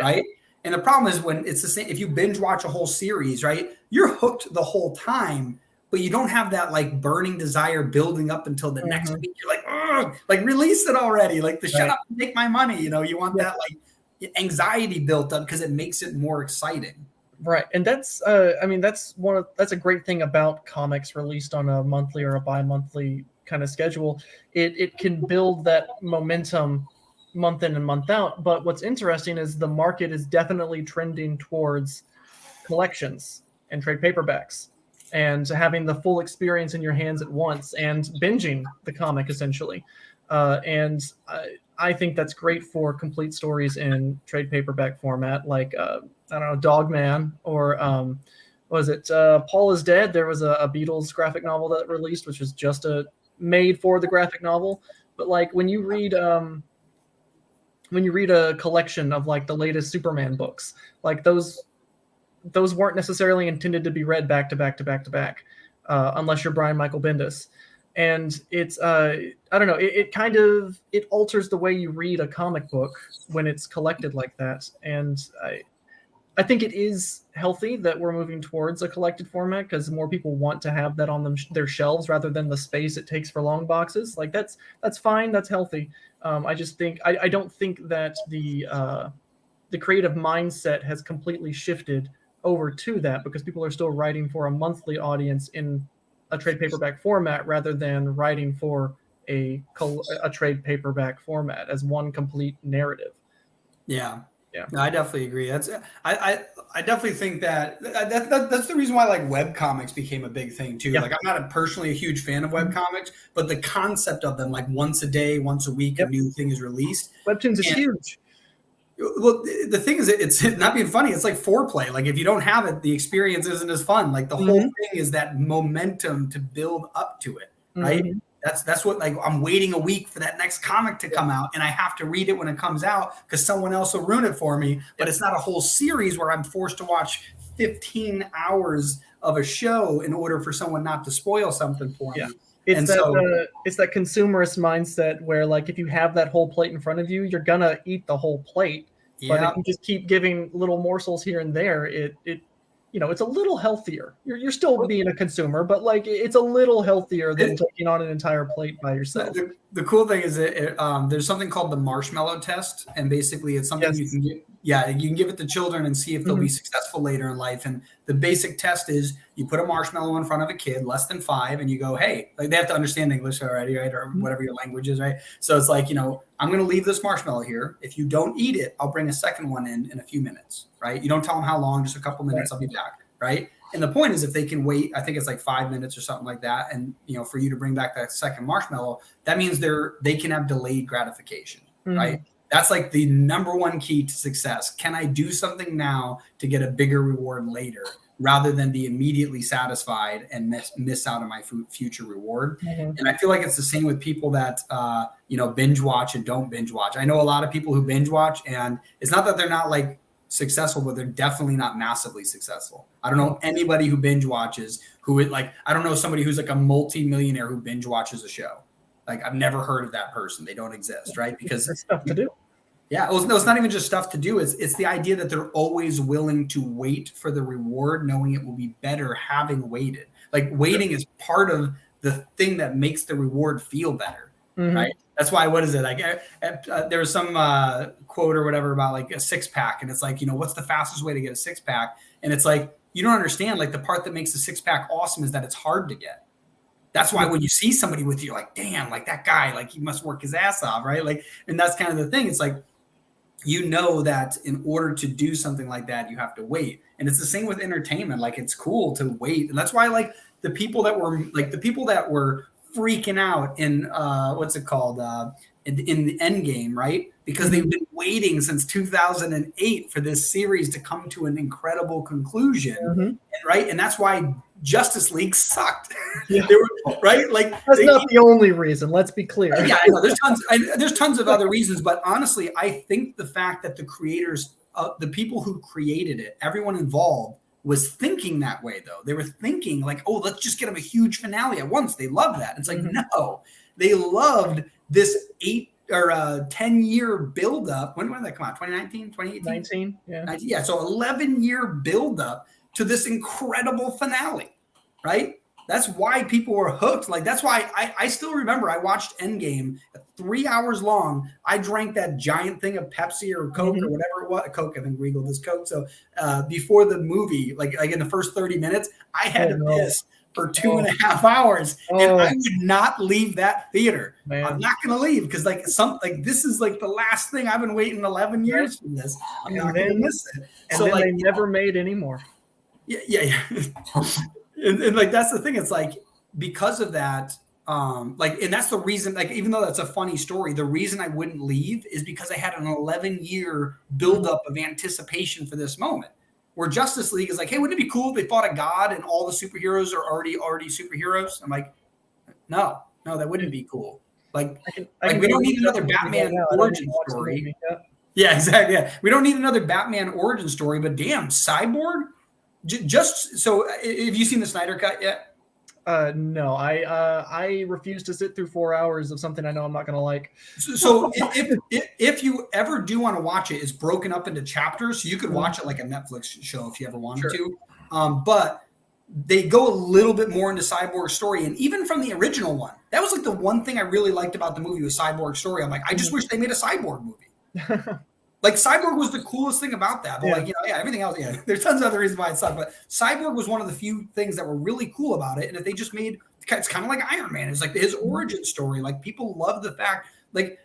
right? And the problem is when it's the same, if you binge watch a whole series, right, you're hooked the whole time, but you don't have that like burning desire building up until the next week. You're like, ugh, like release it already. Like shut up and take my money. You know, you want that like anxiety built up because it makes it more exciting. Right. And that's, that's a great thing about comics released on a monthly or a bi-monthly kind of schedule. It can build that momentum month in and month out. But what's interesting is the market is definitely trending towards collections and trade paperbacks and having the full experience in your hands at once and binging the comic essentially. And I think that's great for complete stories in trade paperback format, like, I don't know, Dogman or what was it? Paul is Dead. There was a Beatles graphic novel that released, which was just made for the graphic novel. But like when you read a collection of like the latest Superman books, like those weren't necessarily intended to be read back to back to back to back, unless you're Brian Michael Bendis. And it's I don't know, it alters the way you read a comic book when it's collected like that. And I think it is healthy that we're moving towards a collected format because more people want to have that on their shelves rather than the space it takes for long boxes. Like that's fine. That's healthy. I just think I don't think that the creative mindset has completely shifted over to that because people are still writing for a monthly audience in a trade paperback format rather than writing for a trade paperback format as one complete narrative. Yeah. Yeah, no, I definitely agree. I definitely think that's the reason why like web comics became a big thing too. Yeah. Like I'm not personally a huge fan of web comics, but the concept of them, like once a day, once a week, a new thing is released. Webtoons is huge. Well, the thing is, it's not being funny. It's like foreplay. Like if you don't have it, the experience isn't as fun. Like the whole thing is that momentum to build up to it, right? That's what, like, I'm waiting a week for that next comic to come out, and I have to read it when it comes out because someone else will ruin it for me. But it's not a whole series where I'm forced to watch 15 hours of a show in order for someone not to spoil something for me. It's that consumerist mindset where, like, if you have that whole plate in front of you, you're gonna eat the whole plate. But if you just keep giving little morsels here and there, it it's a little healthier. You're still being a consumer, but like it's a little healthier than taking on an entire plate by yourself. The cool thing is that there's something called the marshmallow test, and basically it's something you can get. Yeah, you can give it to children and see if they'll be successful later in life. And the basic test is you put a marshmallow in front of a kid less than 5, and you go, hey, like they have to understand English already, right, or whatever your language is, right? So it's like, I'm going to leave this marshmallow here. If you don't eat it, I'll bring a second one in a few minutes, right? You don't tell them how long, just a couple minutes, I'll be back, right? And the point is if they can wait, I think it's like 5 minutes or something like that, and for you to bring back that second marshmallow, that means they can have delayed gratification, right? That's like the number one key to success. Can I do something now to get a bigger reward later rather than be immediately satisfied and miss out on my future reward? And I feel like it's the same with people that, binge watch and don't binge watch. I know a lot of people who binge watch, and it's not that they're not like successful, but they're definitely not massively successful. I don't know anybody who binge watches I don't know somebody who's like a multi-millionaire who binge watches a show. Like I've never heard of that person. They don't exist, right? Because there's stuff to do. Yeah, no, it's not even just stuff to do. It's the idea that they're always willing to wait for the reward, knowing it will be better having waited. Like waiting is part of the thing that makes the reward feel better, right? That's why, what is it? Like there was some quote or whatever about like a 6-pack, and it's like, what's the fastest way to get a 6-pack? And it's like, you don't understand, like the part that makes the 6-pack awesome is that it's hard to get. That's why when you see somebody with you, like, damn, like that guy, like he must work his ass off, right? Like, and that's kind of the thing. It's like, that in order to do something like that, you have to wait. And it's the same with entertainment. Like it's cool to wait. And that's why like the people that were freaking out in what's it called? In the end game, right? Because they've been waiting since 2008 for this series to come to an incredible conclusion. Right. And that's why Justice League sucked. They were, right? Like that's not the only reason. Let's be clear. Yeah, I know. There's tons of other reasons, but honestly, I think the fact that the creators, the people who created it, everyone involved was thinking that way. Though they were thinking like, oh, let's just get them a huge finale at once. They love that. It's like no, they loved this 8 or 10-year buildup. When did that come out? 2019, 2018? 19, yeah. So 11-year buildup to this incredible finale, right? That's why people were hooked. Like, that's why I still remember I watched Endgame 3 hours long. I drank that giant thing of Pepsi or Coke or whatever it was. Coke, I think Regal does Coke. So before the movie, like in the first 30 minutes, I had to piss for 2.5 hours. And I would not leave that theater. Man. I'm not going to leave because this is like the last thing. I've been waiting 11 years for this. I'm not going to miss it. And so then they never made any more. Yeah. and like that's the thing. It's like because of that, and that's the reason. Like even though that's a funny story, the reason I wouldn't leave is because I had an 11-year buildup of anticipation for this moment. Where Justice League is like, hey, wouldn't it be cool if they fought a god and all the superheroes are already superheroes? I'm like, no, that wouldn't be cool. Like we don't need another Batman origin story. Yeah, exactly. Yeah. We don't need another Batman origin story. But damn, Cyborg. Just so, have you seen the Snyder Cut yet? No, I refuse to sit through 4 hours of something I know I'm not going to like. So if you ever do want to watch it, it's broken up into chapters, so you could watch it like a Netflix show if you ever wanted to. But they go a little bit more into Cyborg's story, and even from the original one, that was like the one thing I really liked about the movie was Cyborg's story. I'm like, I just wish they made a Cyborg movie. Like Cyborg was the coolest thing about that, but everything else, there's tons of other reasons why it sucked, but Cyborg was one of the few things that were really cool about it. And if they just made, it's kind of like Iron Man. It's like his origin story. Like people love the fact, like,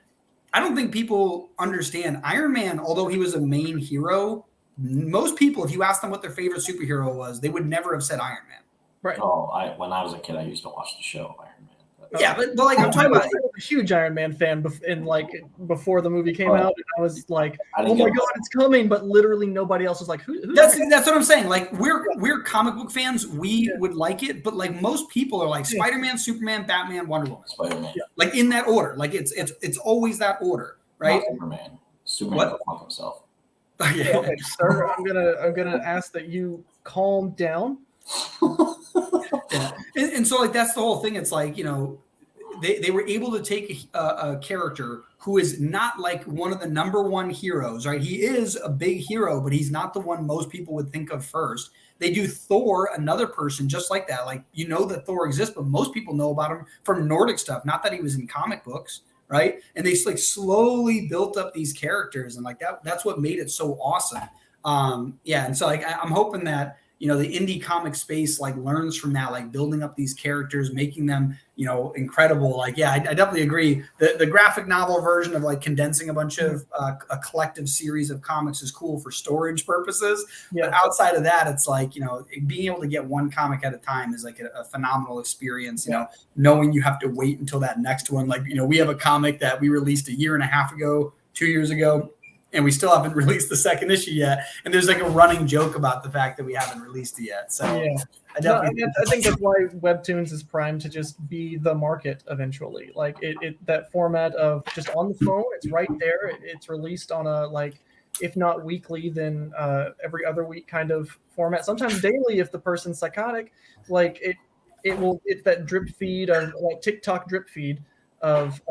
I don't think people understand Iron Man, although he was a main hero, most people, if you asked them what their favorite superhero was, they would never have said Iron Man. Right. Oh, when I was a kid, I used to watch the show Iron Man. Yeah, but like I'm talking about, I was a huge Iron Man fan before the movie came out, and I was like, "Oh my god, it's coming!" But literally nobody else was like, "Who?" That's what I'm saying. Like we're comic book fans, we would like it, but like most people are like Spider-Man, Superman, Batman, Wonder Woman, Spider-Man, like in that order. Like it's always that order, right? Not Superman will fuck himself. Yeah. Okay, sir, I'm gonna ask that you calm down. Yeah. And so like that's the whole thing. It's like, they were able to take a character who is not like one of the number one heroes, right? He is a big hero, but he's not the one most people would think of first. They do Thor, another person just like that. Like, that Thor exists, but most people know about him from Nordic stuff, not that he was in comic books, right? And they like slowly built up these characters, and like that's what made it so awesome. And so like I'm hoping that the indie comic space like learns from that, like building up these characters, making them incredible. Like I definitely agree. The graphic novel version of like condensing a bunch of a collective series of comics is cool for storage purposes. But outside of that, it's like being able to get one comic at a time is like a phenomenal experience. Knowing you have to wait until that next one. Like we have a comic that we released 1.5 years ago, 2 years ago, and we still haven't released the second issue yet. And there's like a running joke about the fact that we haven't released it yet. So I think that's why Webtoons is primed to just be the market eventually. Like that format of just on the phone, it's right there. It's released on a if not weekly, then every other week kind of format. Sometimes daily if the person's psychotic. Like it's that drip feed of like TikTok drip feed of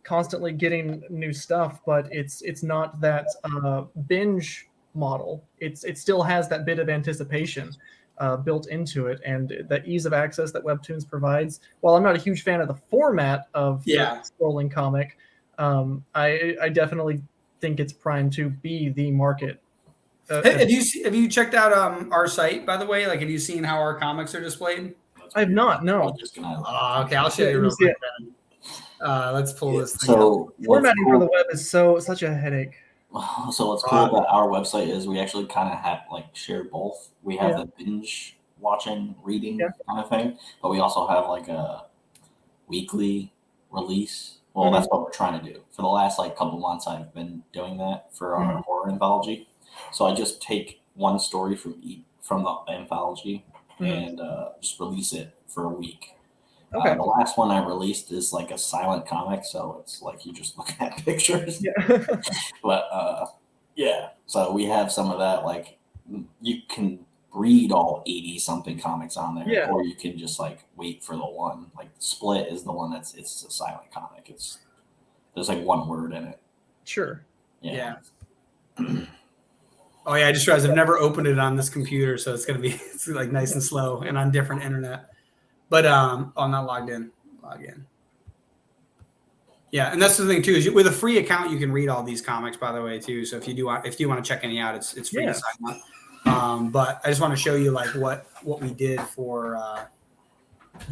constantly getting new stuff, but it's not that binge model. It still has that bit of anticipation built into it, and the ease of access that Webtoons provides. While I'm not a huge fan of the format of the scrolling comic, I definitely think it's primed to be the market. Have you checked out our site, by the way? Like, have you seen how our comics are displayed? I have not. No. Okay, I'll show you real quick. Let's pull this thing up. Formatting for the web is such a headache. So what's cool about our website is we actually kind of have share both. We have the binge watching reading kind of thing, but we also have like a weekly release. Well, that's what we're trying to do. For the last couple months, I've been doing that for our horror anthology. So I just take one story from the anthology and just release it for a week. Okay. The last one I released is like a silent comic, so it's like you just look at pictures. Yeah. But so we have some of that. Like you can read all 80-something comics on there, or you can just wait for the one. Like Split is the one it's a silent comic. There's one word in it. Sure. Yeah. Oh yeah, I just realized I've never opened it on this computer, so it's nice and slow and on different internet. But I'm not logged in. Log in. Yeah, and that's the thing too. Is with a free account, you can read all these comics, by the way, too. So if you want to check any out, it's free to sign up. But I just want to show you what we did for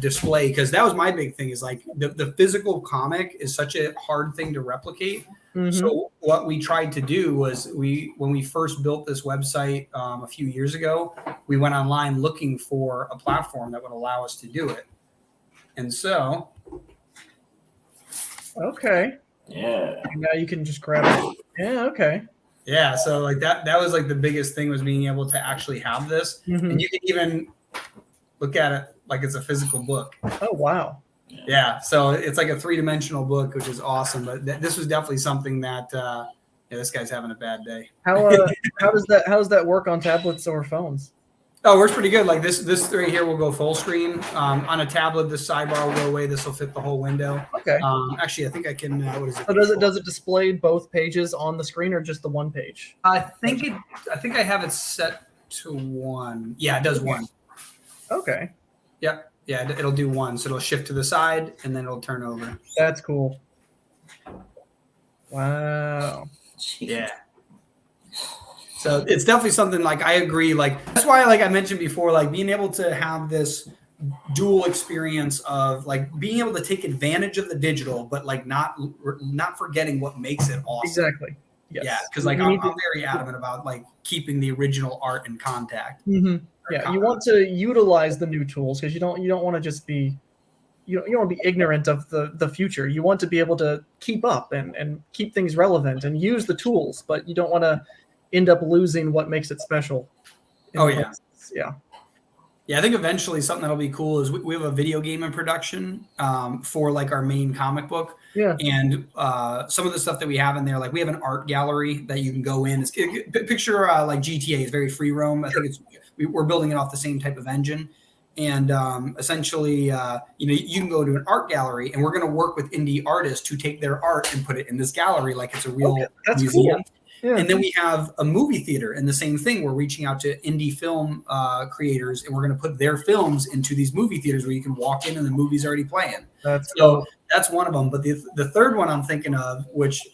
display, because that was my big thing. Is the physical comic is such a hard thing to replicate. Mm-hmm. So what we tried to do was when we first built this website a few years ago, we went online looking for a platform that would allow us to do it. And so, okay, yeah, and now you can just grab it. Yeah, okay, yeah. So that was the biggest thing, was being able to actually have this, and you can even look at it like it's a physical book. Oh wow. Yeah, so it's like a 3-dimensional book, which is awesome. But this was definitely something that this guy's having a bad day. How does that work on tablets or phones? Oh, it works pretty good. Like this right here will go full screen. On a tablet, this sidebar will go away. This will fit the whole window. Okay. Actually, I think I can. What is it? So does it display both pages on the screen or just the one page? I think I have it set to one. Yeah, it does one. Okay. Yep. Yeah, it'll do one. So it'll shift to the side and then it'll turn over. That's cool. Wow. Yeah. So it's definitely something like I agree. Like that's why, like I mentioned before, like being able to have this dual experience of like being able to take advantage of the digital, but like not forgetting what makes it awesome. Exactly. Yes. Yeah, because like I'm very adamant about like keeping the original art in contact. Mm-hmm. Yeah, you want to utilize the new tools because you don't want to just be you don't want to be ignorant of the future. You want to be able to keep up and keep things relevant and use the tools, but you don't want to end up losing what makes it special. Oh yeah. Yeah. Yeah, I think eventually something that'll be cool is we have a video game in production for like our main comic book. Yeah. And some of the stuff that we have in there, like we have an art gallery that you can go in. Picture like GTA is very free roam. I think we're building it off the same type of engine. And essentially, you can go to an art gallery and we're going to work with indie artists to take their art and put it in this gallery like it's a real museum. Cool. Yeah. And then we have a movie theater and the same thing. We're reaching out to indie film creators and we're going to put their films into these movie theaters where you can walk in and the movie's already playing. That's one of them. But the third one I'm thinking of, which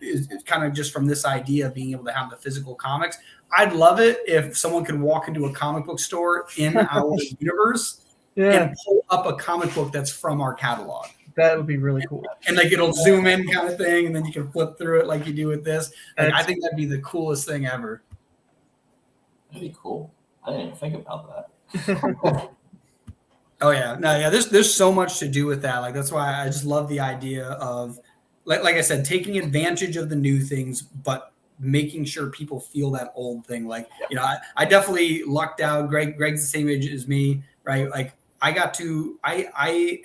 is kind of just from this idea of being able to have the physical comics. I'd love it if someone could walk into a comic book store in our universe and pull up a comic book that's from our catalog. That would be really cool. And like it'll zoom in kind of thing, and then you can flip through it like you do with this. Like, I think that'd be the coolest thing ever. That'd be cool. I didn't even think about that. Oh yeah, no, yeah. There's so much to do with that. Like that's why I just love the idea of, like I said, taking advantage of the new things, but making sure people feel that old thing. Like I definitely lucked out. Greg's the same age as me, right? Like. I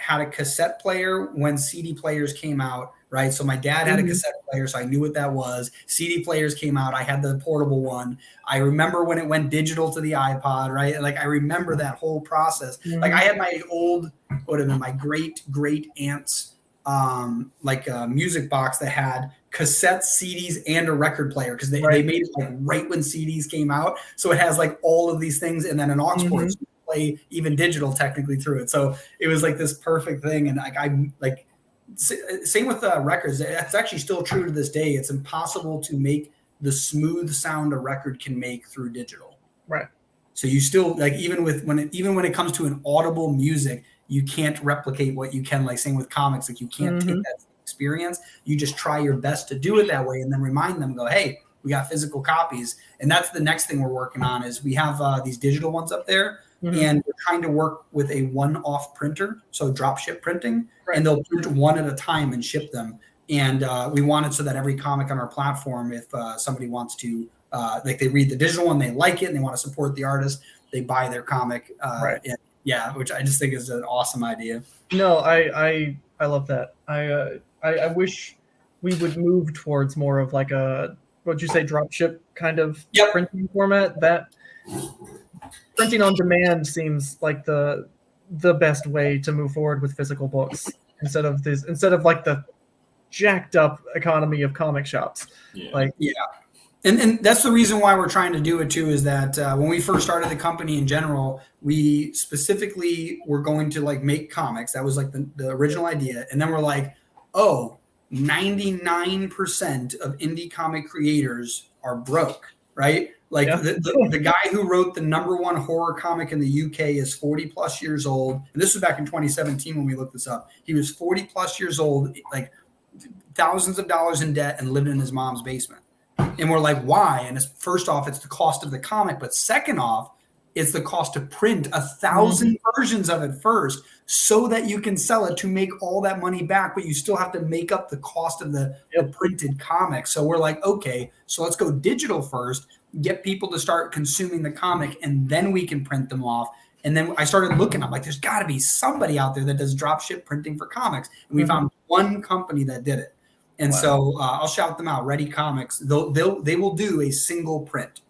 had a cassette player when CD players came out, right? So my dad had a cassette player, so I knew what that was. CD players came out. I had the portable one. I remember when it went digital to the iPod, right? Like I remember that whole process. Mm-hmm. Like I had my old, what have been my great aunt's music box that had cassettes, CDs, and a record player because they made it like right when CDs came out. So it has like all of these things and then an aux port. Mm-hmm. Play even digital technically through it, so it was like this perfect thing. And I'm like, same with records. It's actually still true to this day. It's impossible to make the smooth sound a record can make through digital. Right. So you still like even when it comes to an audible music, you can't replicate what you can. Like same with comics, like you can't take that experience. You just try your best to do it that way, and then remind them, go, hey, we got physical copies, and that's the next thing we're working on. Is we have these digital ones up there. Mm-hmm. And we're trying to work with a one-off printer, so drop ship printing, and they'll print one at a time and ship them. And we want it so that every comic on our platform, if somebody wants to, like they read the digital one, they like it, and they want to support the artist, they buy their comic. Which I just think is an awesome idea. No, I love that. I wish we would move towards more of like a, what'd you say, drop ship kind of printing format. That printing on demand seems like the best way to move forward with physical books instead of like the jacked up economy of comic shops. And that's the reason why we're trying to do it too, is that when we first started the company in general, we specifically were going to like make comics. That was like the original idea. And then we're like, 99% of indie comic creators are broke, right? Like the guy who wrote the #1 horror comic in the UK is 40 plus years old. And this was back in 2017 when we looked this up. He was 40 plus years old, like thousands of dollars in debt, and lived in his mom's basement. And we're like, why? And first off, it's the cost of the comic. But second off, it's the cost to print 1,000 versions of it first so that you can sell it to make all that money back. But you still have to make up the cost of the printed comic. So we're like, okay, so let's go digital first, get people to start consuming the comic, and then we can print them off. And then I started looking, I'm like, there's got to be somebody out there that does drop ship printing for comics. And we found one company that did it. And so I'll shout them out, Ready Comics. They will do a single print.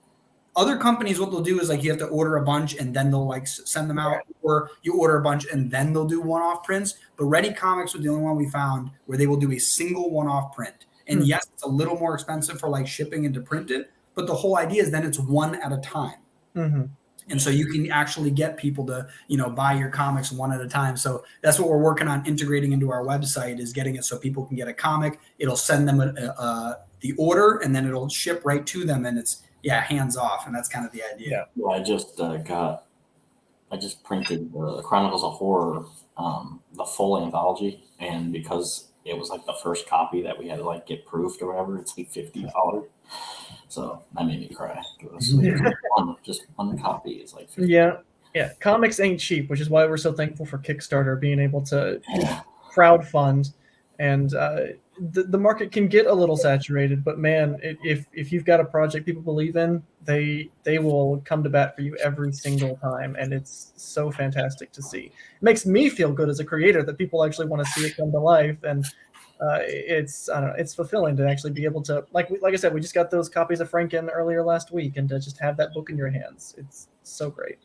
other companies, what they'll do is like you have to order a bunch and then they'll like send them out, or you order a bunch and then they'll do one-off prints. But Ready Comics was the only one we found where they will do a single one-off print. And yes, it's a little more expensive for like shipping and to print it, but the whole idea is then it's one at a time. And so you can actually get people to, buy your comics one at a time. So that's what we're working on integrating into our website, is getting it so people can get a comic. It'll send them the order, and then it'll ship right to them, and it's hands off. And that's kind of the idea. Yeah, I just printed the Chronicles of Horror, the full anthology, and because it was like the first copy that we had to like get proofed or whatever, it's like $50. So that made me cry. Just one copy is like $50. Yeah. Comics ain't cheap, which is why we're so thankful for Kickstarter being able to crowdfund. And the market can get a little saturated, but man, if you've got a project people believe in, they will come to bat for you every single time, and it's so fantastic to see. It makes me feel good as a creator that people actually want to see it come to life, and it's fulfilling to actually be able to, like I said, we just got those copies of Franken earlier last week, and to just have that book in your hands, it's so great.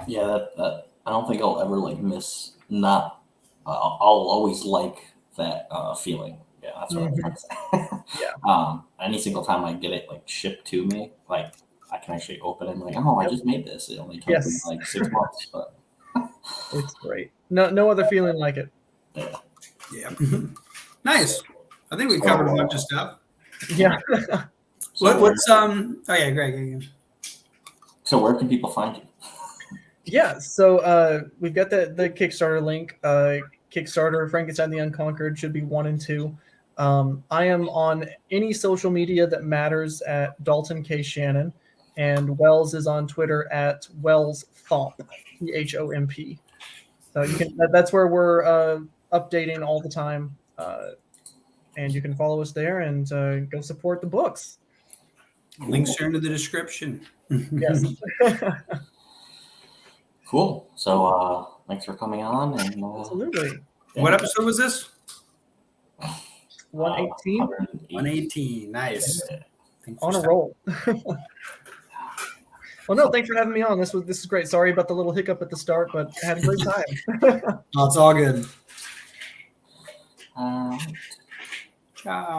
Yeah, that I don't think I'll ever like miss. I'll always like that feeling. Yeah, that's what I'm trying to say. Any single time I get it like shipped to me, like I can actually open it and like, I just made this. It only took me like 6 months, but it's great. No other feeling like it. Yeah. Nice. I think we covered a bunch of stuff. Yeah. What's Greg. So where can people find you? Yeah, so we've got the Kickstarter link. Kickstarter, Frankenstein the Unconquered should be 1 and 2. I am on any social media that matters at Dalton K Shannon, and Wells is on Twitter at Wells Thomp, Thomp. So you can. That's where we're updating all the time, and you can follow us there and go support the books. Links are into the description. Yes. Cool. So thanks for coming on. And, absolutely. What episode was this? 118. 118. Nice. On a roll. Well, no, thanks for having me on. This is great. Sorry about the little hiccup at the start, but I had a great time. It's all good. Ciao.